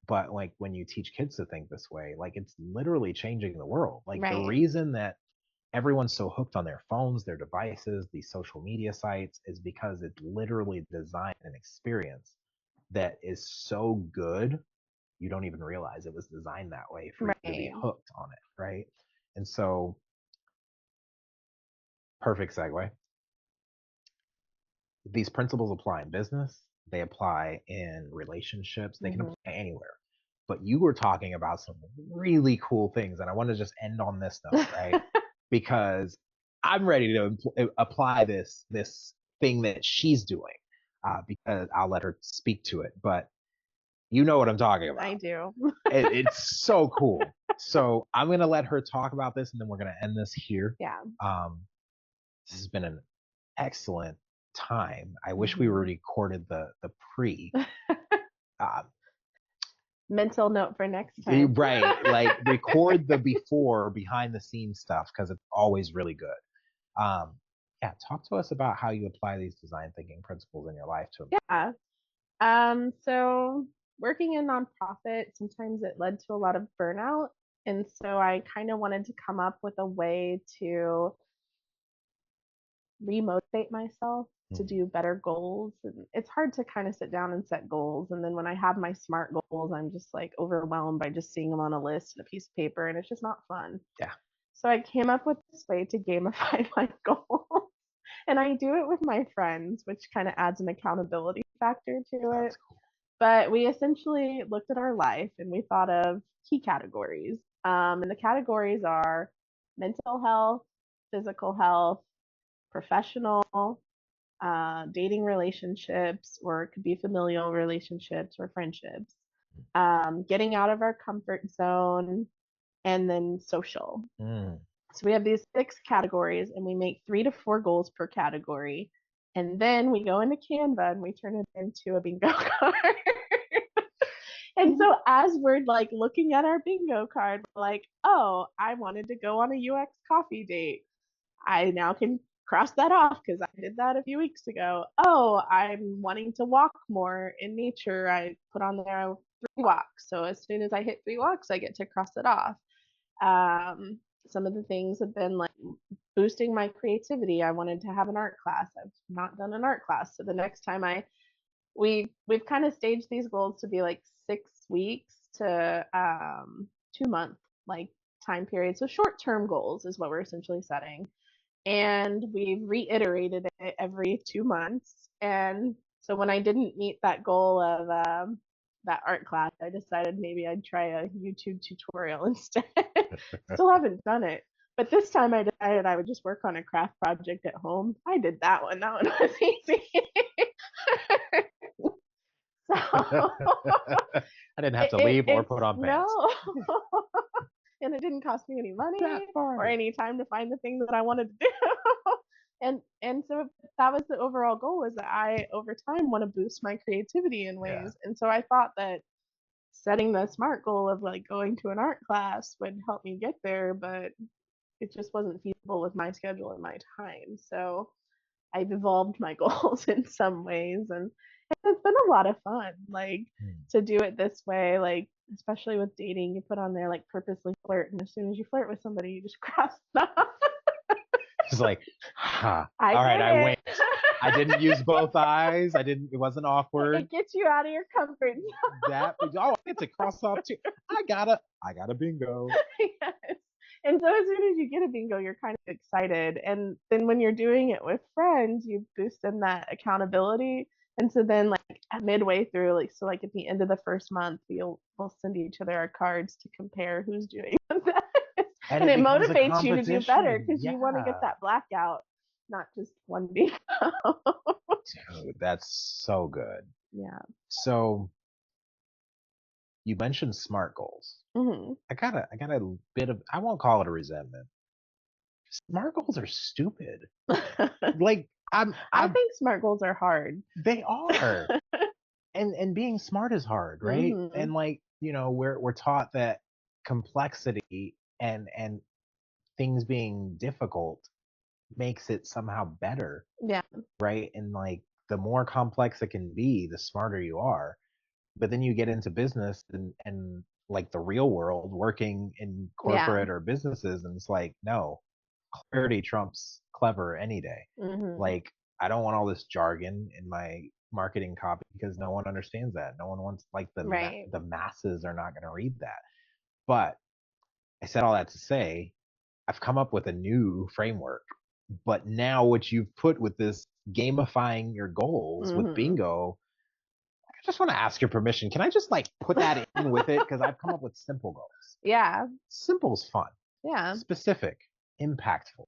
But like when you teach kids to think this way, like it's literally changing the world. Like the Right. reason that everyone's so hooked on their phones, their devices, these social media sites is because it's literally designed an experience that is so good you don't even realize it was designed that way for you to be Right. hooked on it, right? And so, perfect segue. These principles apply in business, they apply in relationships, they can Mm-hmm. apply anywhere. But you were talking about some really cool things, and I want to just end on this note, right? Because I'm ready to apply this thing that she's doing, because I'll let her speak to it. But you know what I'm talking I about. do. It's so cool. So I'm gonna let her talk about this, and then we're gonna end this here. Yeah. Um, this has been an excellent time. I wish we Mm-hmm. recorded the pre. Uh, Mental note for next time. right, like record the before behind the scenes stuff because it's always really good. Um, yeah, talk to us about how you apply these design thinking principles in your life to. Yeah. So working in nonprofit, sometimes it led to a lot of burnout. And so I kind of wanted to come up with a way to remotivate myself to Mm. do better goals. And it's hard to kind of sit down and set goals. And then when I have my SMART goals, I'm just like overwhelmed by just seeing them on a list and a piece of paper, and it's just not fun. Yeah. So I came up with this way to gamify my goals. And I do it with my friends, which kind of adds an accountability factor to it. That's cool. But we essentially looked at our life and we thought of key categories. And the categories are mental health, physical health, professional, dating relationships, or it could be familial relationships or friendships, getting out of our comfort zone, and then social. Mm. So we have these 6 categories and we make 3 to 4 goals per category. And then we go into Canva and we turn it into a bingo card. And so as we're like looking at our bingo card, we're like, oh, I wanted to go on a UX coffee date. I now can cross that off because I did that a few weeks ago. Oh, I'm wanting to walk more in nature. I put on there 3 walks. So as soon as I hit 3 walks, I get to cross it off. Some of the things have been like boosting my creativity. I wanted to have an art class. I've not done an art class. So the next time we've kind of staged these goals to be like 6 weeks to 2 month like time period. So short term goals is what we're essentially setting. And we've reiterated it every 2 months. And so when I didn't meet that goal of that art class, I decided maybe I'd try a YouTube tutorial instead. Still haven't done it. But this time I decided I would just work on a craft project at home. I did that one. That one was easy. So I didn't have to leave or it's put on pants. no. And it didn't cost me any That money or part. any time to find the thing that I wanted to do. And so that was the overall goal, is that I over time want to boost my creativity in Yeah. ways. And so I thought that setting the SMART goal of like going to an art class would help me get there, but it just wasn't feasible with my schedule and my time. So I've evolved my goals in some ways, and it's been a lot of fun, like Mm. to do it this way, like especially with dating, you put on there like purposely flirt, and as soon as you flirt with somebody, you just cross it off. It's like, ha. I All right, did I it. winked. I didn't use both eyes. I didn't. It wasn't awkward. It gets you out of your comfort zone. That. Oh, I get to cross off too. I got a bingo. Yes. And so as soon as you get a bingo, you're kind of excited. And then when you're doing it with friends, you boost in that accountability. And so then like at midway through, like so like at the end of the first month, we'll send each other our cards to compare who's doing the best. And And it it becomes a motivates you to do better competition. because you want to get Yeah. that blackout, not just one bingo. Dude, that's so good. Yeah. So you mentioned SMART goals. Hmm. I got a bit of, I won't call it a resentment. SMART goals are stupid. Like I I'm think SMART goals are hard. they are. And being smart is hard, right? Hmm. And like, we're taught that complexity and things being difficult makes it somehow better, Yeah. right? And like the more complex it can be, the smarter you are. But then you get into business and like the real world, working in Yeah. corporate or businesses, and it's like, no, clarity trumps clever any day. Hmm. Like, I don't want all this jargon in my marketing copy because no one understands that. No one wants, like, Right. the masses are not going to read that. But I said all that to say I've come up with a new framework. But now what you've put with this gamifying your goals with Hmm. bingo, I just want to ask your permission. Can I just like put that in with it? Because I've come up with simple goals. Yeah. Simple's fun, Yeah. specific, impactful.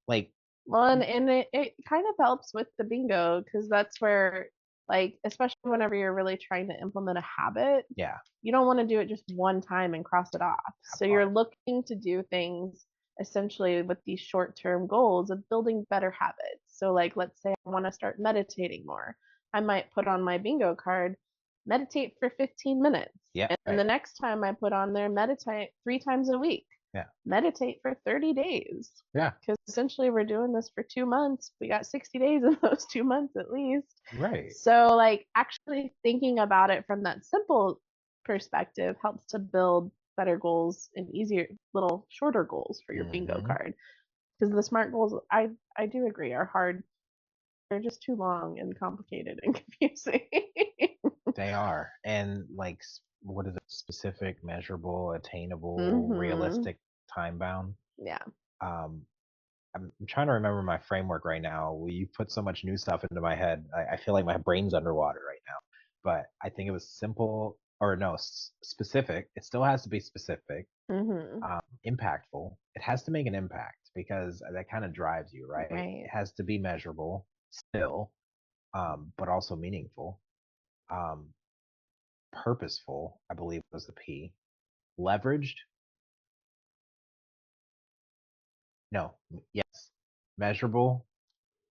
Like, Well, and it kind of helps with the bingo because that's where, like, especially whenever you're really trying to implement a habit, yeah, you don't want to do it just one time and cross it off. that So you're part. looking to do things essentially with these short-term goals of building better habits. So, like, let's say I want to start meditating more. I might put on my bingo card, meditate for 15 minutes. Yeah, And right. the next time I put on there, meditate 3 times a week, Yeah, meditate for 30 days. yeah, Because essentially we're doing this for 2 months. We got 60 days in those 2 months at least. right. So, like, actually thinking about it from that simple perspective helps to build better goals and easier, little shorter goals for your bingo Mm-hmm. card. Because the SMART goals, I do agree, are hard. They're just too long and complicated and confusing. They are. And like, what is it? Specific, measurable, attainable, Mm-hmm. realistic, time bound. Yeah. Um, I'm trying to remember my framework right now. You put so much new stuff into my head. I feel like my brain's underwater right now. But I think it was simple, or no, specific. It still has to be specific, Mm-hmm. impactful. It has to make an impact because that kind of drives you, right? Right. It has to be measurable still, but also meaningful. Um, Purposeful, I believe was the P. Leveraged, no, yes. Measurable,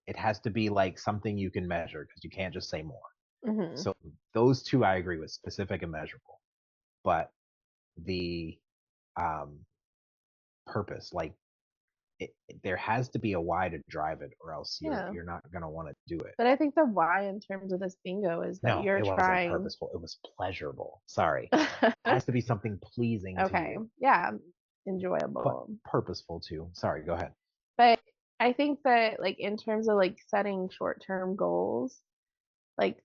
it has to be like something you can measure because you can't just say more. Mm-hmm. So those two I agree with, specific and measurable. But the um, purpose, like there has to be a why to drive it, or else Yeah. you're not gonna want to do it. But I think the why in terms of this bingo is that No, you're it wasn't trying. purposeful. It was pleasurable. Sorry, it has to be something pleasing to Okay. you, Yeah. but Enjoyable. purposeful too. Sorry, go ahead. But I think that like in terms of like setting short-term goals, like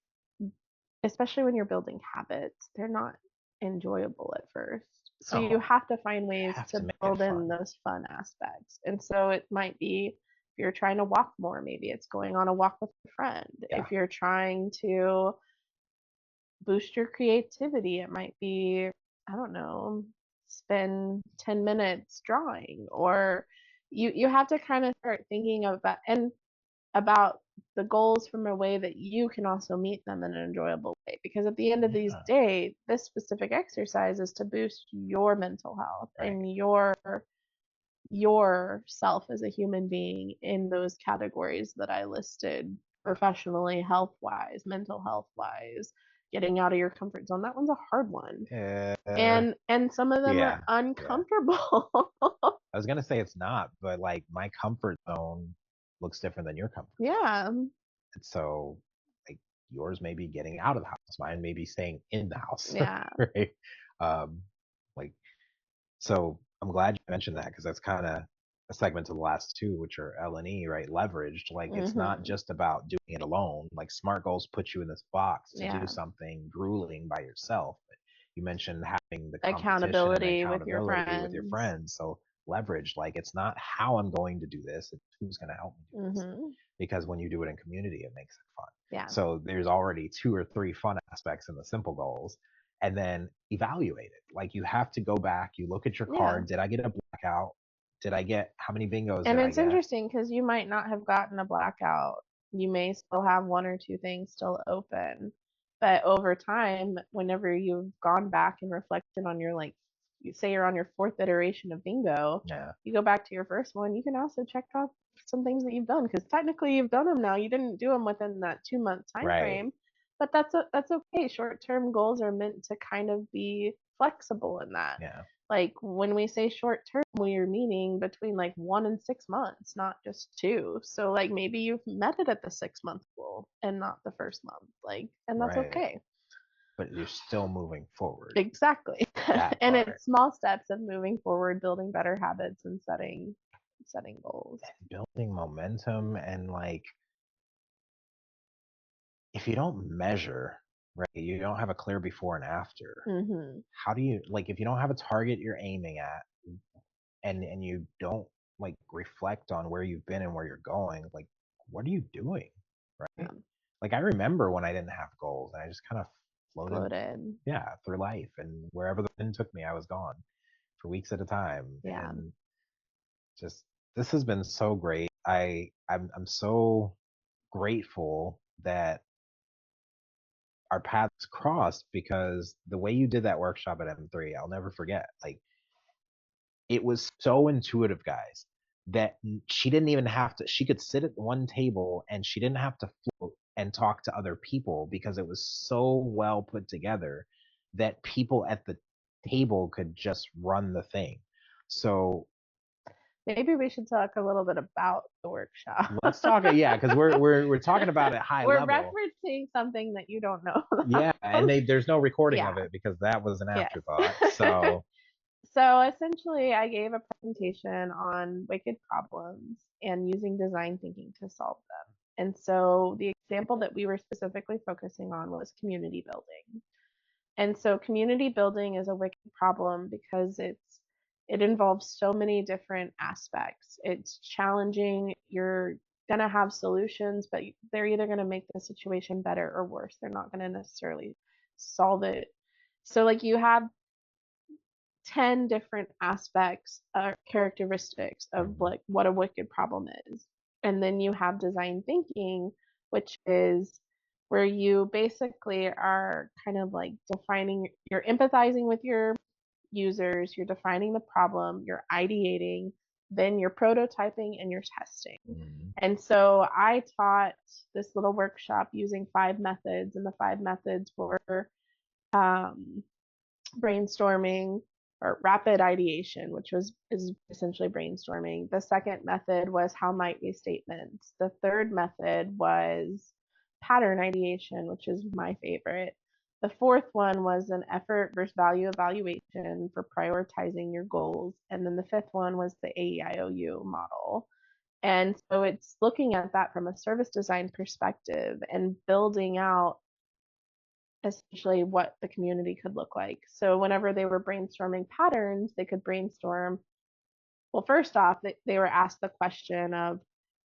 especially when you're building habits, they're not enjoyable at first. So you No, have to find you ways have to to make it build in fun. those fun aspects. And so it might be if you're trying to walk more, maybe it's going on a walk with a friend. Yeah, If you're trying to boost your creativity, it might be, I don't know, spend 10 minutes drawing, or you have to kind of start thinking about and about the goals from a way that you can also meet them in an enjoyable way, because at the end of these yeah, day this specific exercise is to boost your mental health right. and yourself as a human being in those categories that I listed: professionally, health wise, mental health wise, getting out of your comfort zone. That one's a hard one. Uh, And some of them are yeah, yeah. uncomfortable. I was gonna say it's not, but like my comfort zone looks different than your comfort zone. Yeah. And so like yours may be getting out of the house, mine may be staying in the house. Yeah. Right. Um, like so I'm glad you mentioned that because that's kind of a segment to the last two, which are L and E, right? Leveraged. Like it's not Mhm. just about doing it alone. Like SMART goals put you in this box to do Yeah. something grueling by yourself. But you mentioned having the competition and Accountability with your accountability with your friends. friends. So leverage, like it's not how I'm going to do this, it's who's going to help me do this. Mhm. Because when you do it in community, it makes it fun. Yeah. So there's already two or three fun aspects in the simple goals, and then evaluate it. Like you have to go back, you look at your Yeah. card. Did I get a blackout? Did I get how many bingos And did I it's get? interesting because you might not have gotten a blackout. You may still have one or two things still open. But over time, whenever you've gone back and reflected on your, like, you say you're on your fourth iteration of bingo, Yeah, you go back to your first one, you can also check off some things that you've done because technically you've done them now. You didn't do them within that 2 month time right. frame, but that's okay. Short-term goals are meant to kind of be flexible in that. Yeah, Like when we say short term, we are meaning between like 1 and 6 months, not just two. So like maybe you've met it at the 6 month goal and not the first month. Like, and that's right. okay. But you're still moving forward. Exactly. That And part. it's small steps of moving forward, building better habits and setting goals. Building momentum and like if you don't measure, right, you don't have a clear before and after. Mhm. How do you like if you don't have a target you're aiming at and you don't like reflect on where you've been and where you're going, like what are you doing? Right? Yeah. Like I remember when I didn't have goals and I just kind of floated, Floated. yeah, through life and wherever the wind took me, I was gone for weeks at a time. Yeah. And just this has been so great. I'm so grateful that our paths crossed because the way you did that workshop at M3, I'll never forget. Like it was so intuitive, guys, that she didn't even have to, she could sit at one table and she didn't have to float and talk to other people because it was so well put together that people at the table could just run the thing. So Maybe we should talk a little bit about the workshop. let's talk, yeah, because we're talking about it high We're level. referencing something that you don't know Yeah, and about. there's no recording Yeah. of it because that was an Yes. afterthought. So So essentially, I gave a presentation on wicked problems and using design thinking to solve them. And so the example that we were specifically focusing on was community building. And so community building is a wicked problem because it involves so many different aspects. It's challenging. You're gonna have solutions, but they're either gonna make the situation better or worse. They're not gonna necessarily solve it. So like you have 10 different aspects or characteristics of Mhm. like what a wicked problem is. And then you have design thinking, which is where you basically are kind of like defining, you're empathizing with your users, you're defining the problem, you're ideating, then you're prototyping and you're testing. Mhm. And so I taught this little workshop using 5 methods, and the 5 methods were um, brainstorming or rapid ideation, which was is essentially brainstorming. The second method was how might we statements. The third method was pattern ideation, which is my favorite. The fourth one was an effort versus value evaluation for prioritizing your goals. And then the fifth one was the AEIOU model. And so it's looking at that from a service design perspective and building out essentially what the community could look like. So whenever they were brainstorming patterns, they could brainstorm. Well, first off, they were asked the question of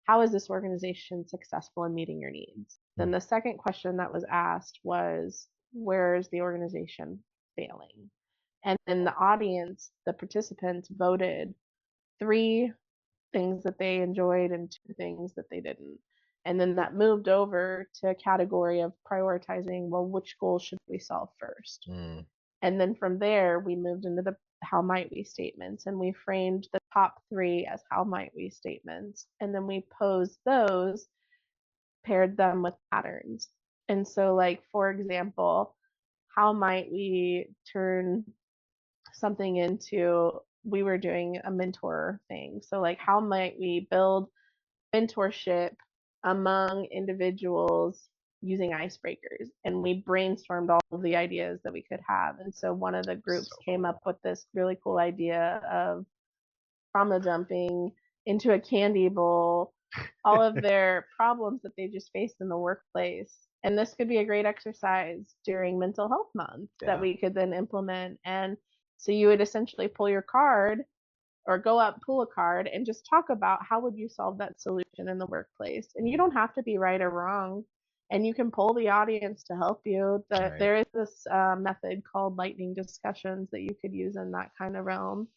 how is this organization successful in meeting your needs? Then Mhm. the second question that was asked was where is the organization failing? And then the audience, the participants voted 3 things that they enjoyed and 2 things that they didn't. And then that moved over to a category of prioritizing, well, which goals should we solve first? Mm. And then from there, we moved into the how might we statements, and we framed the top 3 as how might we statements. And then we posed those, paired them with patterns. And so, like, for example, how might we turn something into, we were doing a mentor thing. So, like, how might we build mentorship among individuals using icebreakers, and we brainstormed all of the ideas that we could have. And so one of the groups So came up cool. with this really cool idea of trauma jumping into a candy bowl all of their problems that they just faced in the workplace. And this could be a great exercise during mental health month that Yeah. we could then implement. And so you would essentially pull your card or go up, pull a card, and just talk about how would you solve that solution in the workplace. And you Mhm. don't have to be right or wrong. And you can pull the audience to help you. Right. There is this method called lightning discussions that you could use in that kind of realm.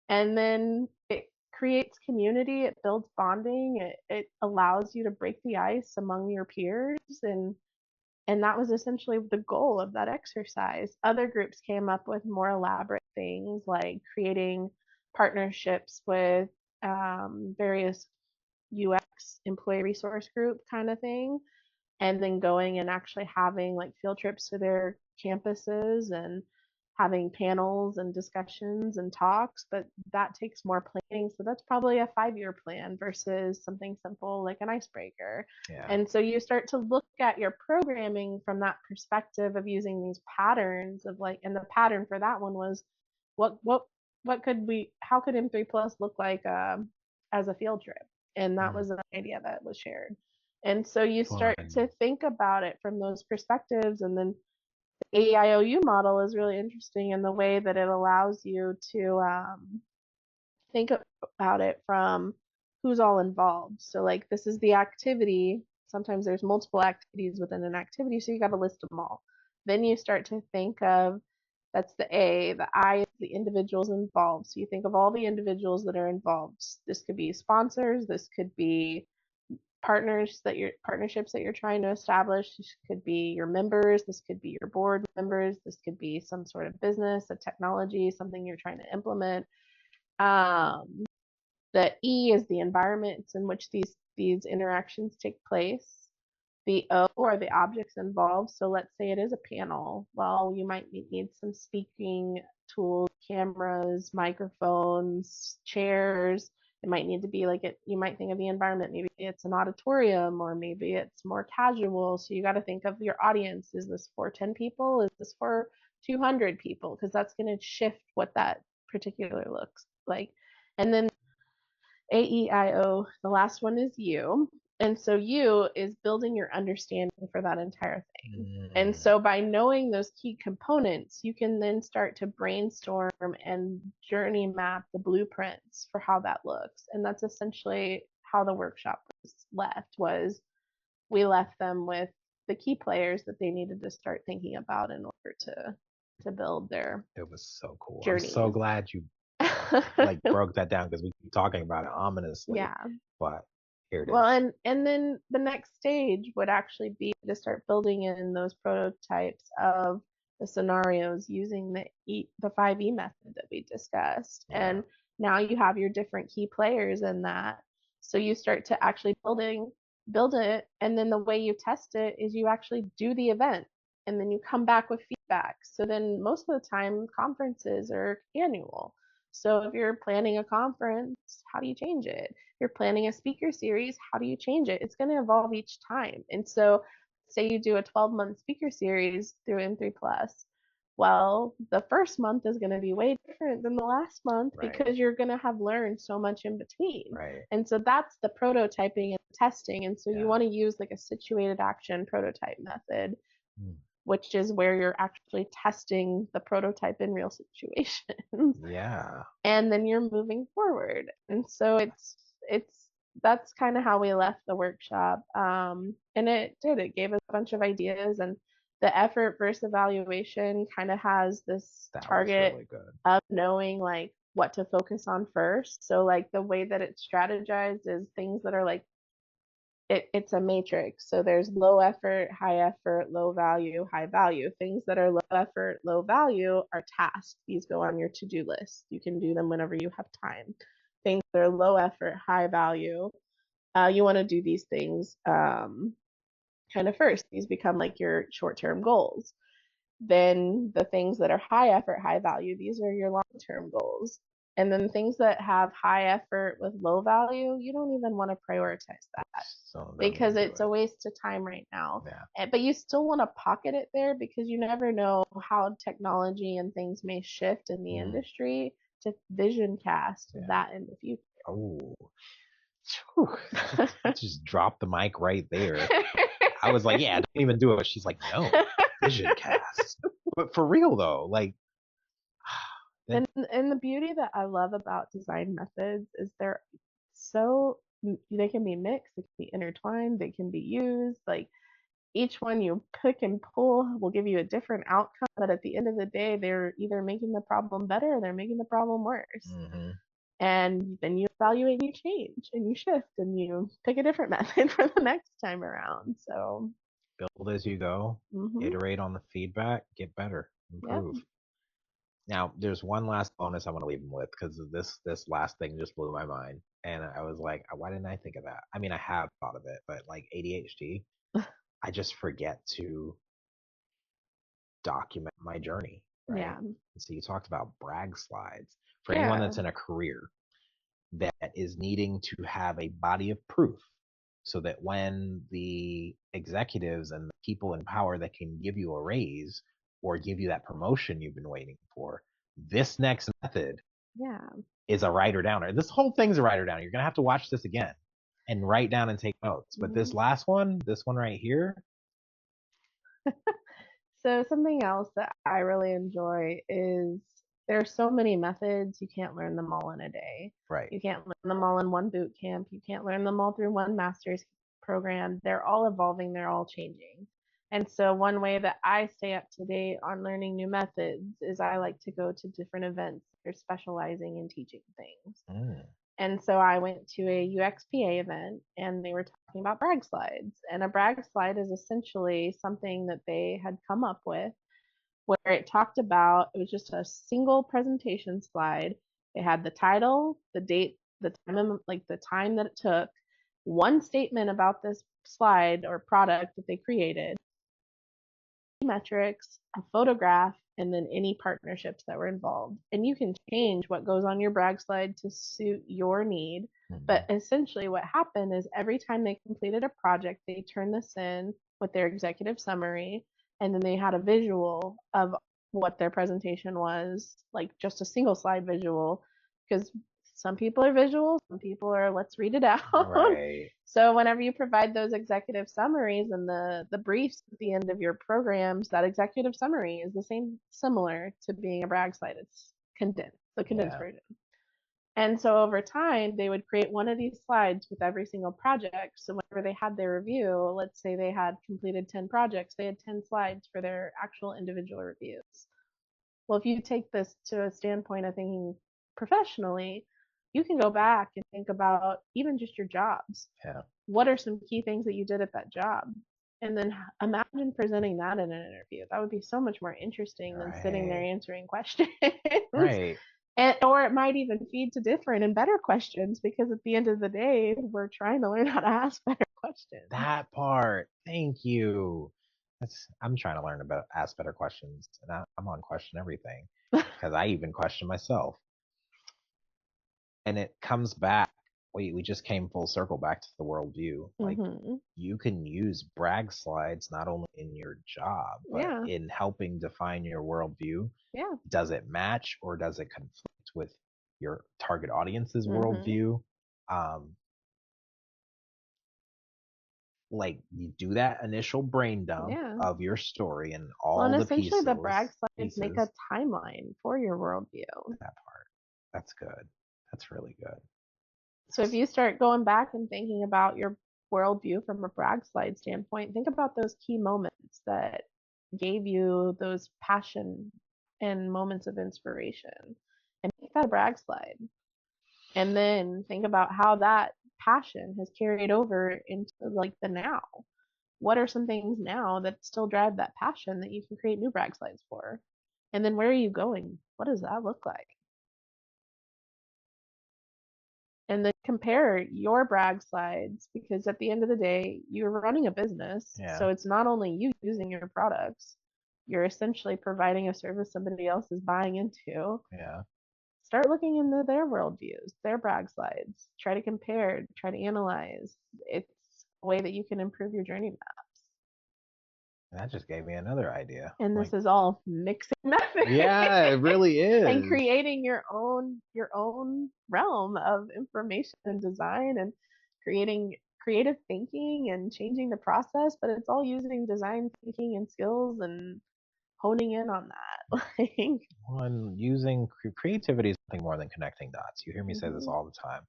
And then it creates community, it builds bonding, it allows you to break the ice among your peers, and that was essentially the goal of that exercise. Other groups came up with more elaborate things like creating partnerships with various UX employee resource group kind of thing, and then going and actually having like field trips to their campuses and having panels and discussions and talks, but that takes more planning. So that's probably a 5 year plan versus something simple like an icebreaker. Yeah. And so you start to look at your programming from that perspective of using these patterns of like, and the pattern for that one was what what what could we, how could M3 plus look like as a field trip? And that Mm. was an idea that was shared. And so you start Fun. to think about it from those perspectives. And then the AIOU model is really interesting in the way that it allows you to think about it from who's all involved. So, like, this is the activity. Sometimes there's multiple activities within an activity, so you got to list them all. Then you start to think of, that's the A. The I is the individuals involved. So you think of all the individuals that are involved. This could be sponsors, this could be partnerships that you're trying to establish. This could be your members, this could be your board members, this could be some sort of business, a technology, something you're trying to implement. um, the E is the environments in which these interactions take place. The O are the objects involved. So let's say it is a panel. Well, you might need some speaking tools, cameras, microphones, chairs. It might need to be like it, you might think of the environment. Maybe it's an auditorium or maybe it's more casual. So you got to think of your audience. Is this for 10 people? Is this for 200 people? Because that's going to shift what that particular looks like. And then AEIO, the last one is you. And so you is building your understanding for that entire thing. And Mm. so by knowing those key components, you can then start to brainstorm and journey map the blueprints for how that looks. And that's essentially how the workshop was left, was we left them with the key players that they needed to start thinking about in order to build their It was so cool. I'm so journeys. glad you like broke that down because we keep talking about it ominously, Yeah. but here it Well, is. and then the next stage would actually be to start building in those prototypes of the scenarios using the 5E method that we discussed. Yeah. And now you have your different key players in that. So you start to actually build it, and then the way you test it is you actually do the event and then you come back with feedback. So then most of the time conferences are annual. So if you're planning a conference, how do you change it? You're planning a speaker series, how do you change it? It's going to evolve each time. And so, say you do a 12-month speaker series through M3 Plus. Well, the first month is going to be way different than the last month Right. because you're going to have learned so much in between. Right. And so that's the prototyping and testing. And so Yeah. you want to use like a situated action prototype method, Mm. which is where you're actually testing the prototype in real situations. Yeah. And then you're moving forward. And so it's that's kind of how we left the workshop. And it gave us a bunch of ideas, and the effort versus evaluation kind of has this That was target really good. of knowing like what to focus on first. So like the way that it's strategized is things that are like it's a matrix. So there's low effort, high effort, low value, high value. Things that are low effort, low value are tasks. These go on your to-do list. You can do them whenever you have time. Things that are low effort, high value, you want to do these things kind of first. These become like your short-term goals. Then the things that are high effort, high value, these are your long-term goals. And then things that have high effort with low value, you don't even want to prioritize that So because it's a waste of time right now. Yeah. But you still want to pocket it there because you never know how technology and things may shift in the industry to vision cast that in the future. Oh, just dropped the mic right there. I was like, yeah, don't even do it. She's like, no, vision cast. But for real though, like, and the beauty that I love about design methods is they can be mixed, they can be intertwined, they can be used. Like each one you pick and pull will give you a different outcome, but at the end of the day, they're either making the problem better or they're making the problem worse. mm-hmm. And then you evaluate and you change and you shift and you pick a different method for the next time around. So Build as you go, iterate on the feedback, get better, improve. Yep. Now, there's one last bonus I want to leave them with because this last thing just blew my mind, and I was like, why didn't I think of that? I mean, I have thought of it, but like ADHD, I just forget to document my journey, right? Yeah. So you talked about brag slides for anyone that's in a career that is needing to have a body of proof so that when the executives and the people in power that can give you a raise or give you that promotion you've been waiting for, this next method is a writer downer. This whole thing's a writer downer. You're going to have to watch this again and write down and take notes. But this last one, this one right here. So something else that I really enjoy is there's so many methods, you can't learn them all in a day. Right. You can't learn them all in one boot camp. You can't learn them all through one master's program. They're all evolving, they're all changing. And so one way that I stay up to date on learning new methods is I like to go to different events. They're specializing in teaching things. And so I went to a UXPA event and they were talking about brag slides. And a brag slide is essentially something that they had come up with where it talked about, it was just a single presentation slide. It had the title, the date, the time, like the time that it took, one statement about this slide or product that they created, metrics, a photograph, and then any partnerships that were involved. And you can change what goes on your brag slide to suit your need. But essentially, what happened is every time they completed a project, they turned this in with their executive summary, and then they had a visual of what their presentation was, like just a single slide visual, because some people are visual, some people are let's read it out. Right. So whenever you provide those executive summaries and the briefs at the end of your programs, that executive summary is the same, similar to being a brag slide. It's condensed, the condensed Yeah. version. And so over time, they would create one of these slides with every single project. So whenever they had their review, let's say they had completed 10 projects, they had 10 slides for their actual individual reviews. Well, if you take this to a standpoint of thinking professionally, you can go back and think about even just your jobs. Yeah. What are some key things that you did at that job? And then imagine presenting that in an interview. That would be so much more interesting than sitting there Right. answering questions. Right. And, or it might even feed to different and better questions because at the end of the day, we're trying to learn how to ask better questions. That part. Thank you. I'm trying to learn about ask better questions, and I'm on question everything because I even question myself. And it comes back. We just came full circle back to the worldview. Like Mm-hmm. you can use brag slides not only in your job, but Yeah. in helping define your worldview. Yeah. Does it match or does it conflict with your target audience's Mm-hmm. worldview? Like you do that initial brain dump Yeah. of your story and Well, and all the essentially the brag slides make a pieces. timeline for your worldview. That part. That's good. That's really good. So if you start going back and thinking about your worldview from a brag slide standpoint, think about those key moments that gave you those passion and moments of inspiration and make that a brag slide. And then think about how that passion has carried over into like the now. What are some things now that still drive that passion that you can create new brag slides for? And then where are you going? What does that look like? And then compare your brag slides because at the end of the day, you're running a business. Yeah. So it's not only you using your products, you're essentially providing a service somebody else is buying into. Yeah. Start looking into their worldviews, their brag slides. Try to compare, try to analyze. It's a way that you can improve your journey maps. That just gave me another idea. And Like, this is all mixing methods. yeah, it really And is. creating your own realm of information and design and creating creative thinking and changing the process, but it's all using design thinking and skills and honing in on that. Like, One using creativity is nothing more than connecting dots. You hear me say this mm-hmm. all the time.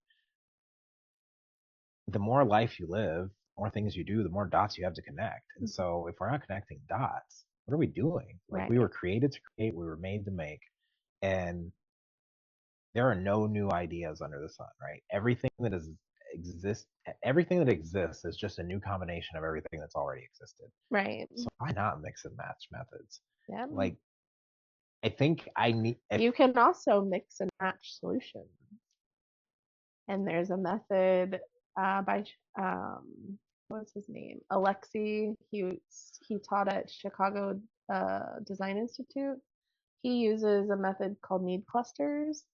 The more life you live, the more things you do, the more dots you have to connect. And so if we're not connecting dots, what are we doing? Like Right. we were created to create, we were made to make. And there are no new ideas under the sun, right? Everything that exists is just a new combination of everything that's already existed. Right. So why not mix and match methods? Yeah. Like I think I need You can also mix and match solutions. And there's a method by what's his name? Alexi. He taught at Chicago Design Institute. He uses a method called need clusters,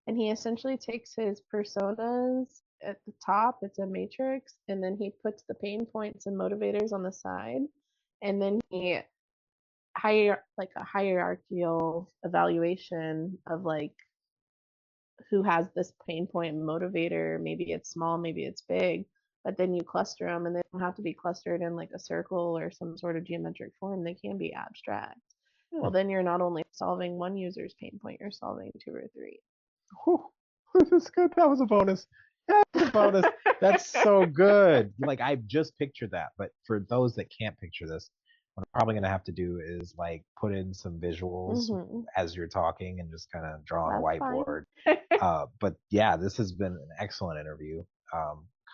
and he essentially takes his personas at the top, it's a matrix, and then he puts the pain points and motivators on the side, and then he like a hierarchical evaluation of like who has this pain point motivator. Maybe it's small, maybe it's big, but then you cluster them and they don't have to be clustered in like a circle or some sort of geometric form. They can be abstract. Well, then you're not only solving one user's pain point, you're solving two or three. Whew, this is good. That was a bonus. That was a bonus. That's so good. Like I just pictured that, but for those that can't picture this, what I'm probably gonna have to do is like put in some visuals as you're talking and just kind of draw on a whiteboard. But yeah, this has been an excellent interview.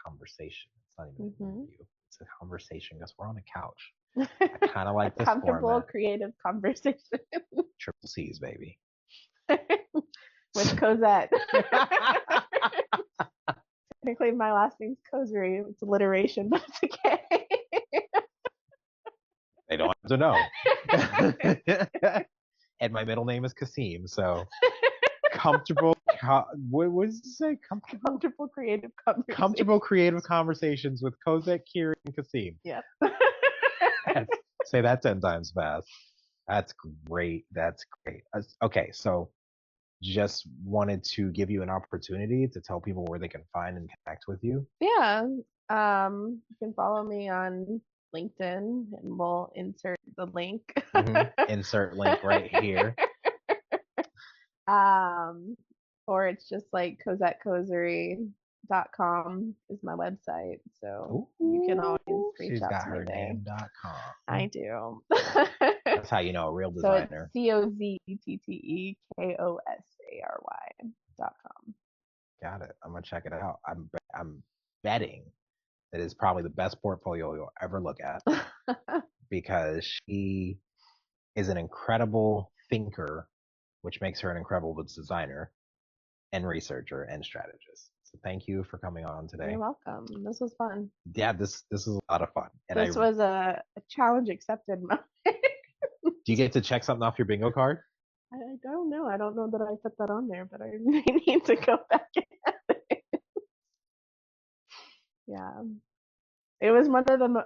Conversation. It's not even an interview. It's a conversation because we're on a couch. I kind of like this comfortable, format. creative conversation. Triple C's, baby. With Cozette. Technically, my last name's Cosery. It's alliteration, but it's okay. They don't have to know. And my middle name is Kasim, so comfortable. What does it say? Comfortable creative conversations. Comfortable creative conversations with Cozette, Kiri, and Kasim. Yeah. Say that 10 times fast. That's great. That's great. Okay, so just wanted to give you an opportunity to tell people where they can find and connect with you. Yeah. You can follow me on LinkedIn and we'll insert the link. Insert link right here. Um, or it's just like CozetteCosery.com is my website. So you can always Ooh, reach she's out got to me her there. name.com. I do. That's how you know a real So it's designer. CozetteKosery.com. Got it. I'm gonna check it out. I'm betting that is probably the best portfolio you'll ever look at because she is an incredible thinker, which makes her an incredible designer and researcher and strategist. So thank you for coming on today. You're welcome. This was fun. Yeah, this is a lot of fun. And This was a challenge accepted moment. do you get to check something off your bingo card? I don't know. I don't know that I put that on there, but I need to go back in. Yeah. It was one of the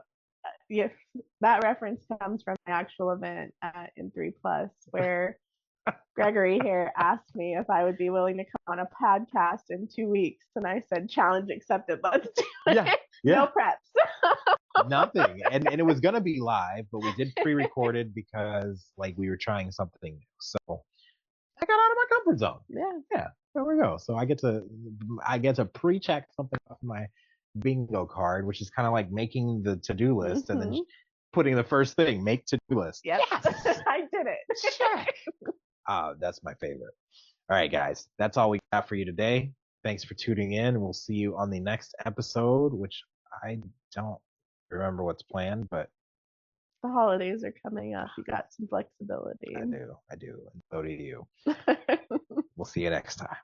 yes, that reference comes from the actual event in 3 Plus where Gregory here asked me if I would be willing to come on a podcast in 2 weeks, and I said, "Challenge accepted. Let's do it." Yeah. No preps. Nothing. And it was gonna be live, but we did pre-recorded because like we were trying something new. So I got out of my comfort zone. Yeah. There we go. So I get to pre-check something off my bingo card, which is kind of like making the to-do list and then putting the first thing, make to-do list. Yep. Yes. I did it. Check. That's my favorite. All right, guys, that's all we got for you today. Thanks for tuning in. We'll see you on the next episode, which I don't remember what's planned, but The holidays are coming up. You got some flexibility. I do, and so do you. We'll see you next time.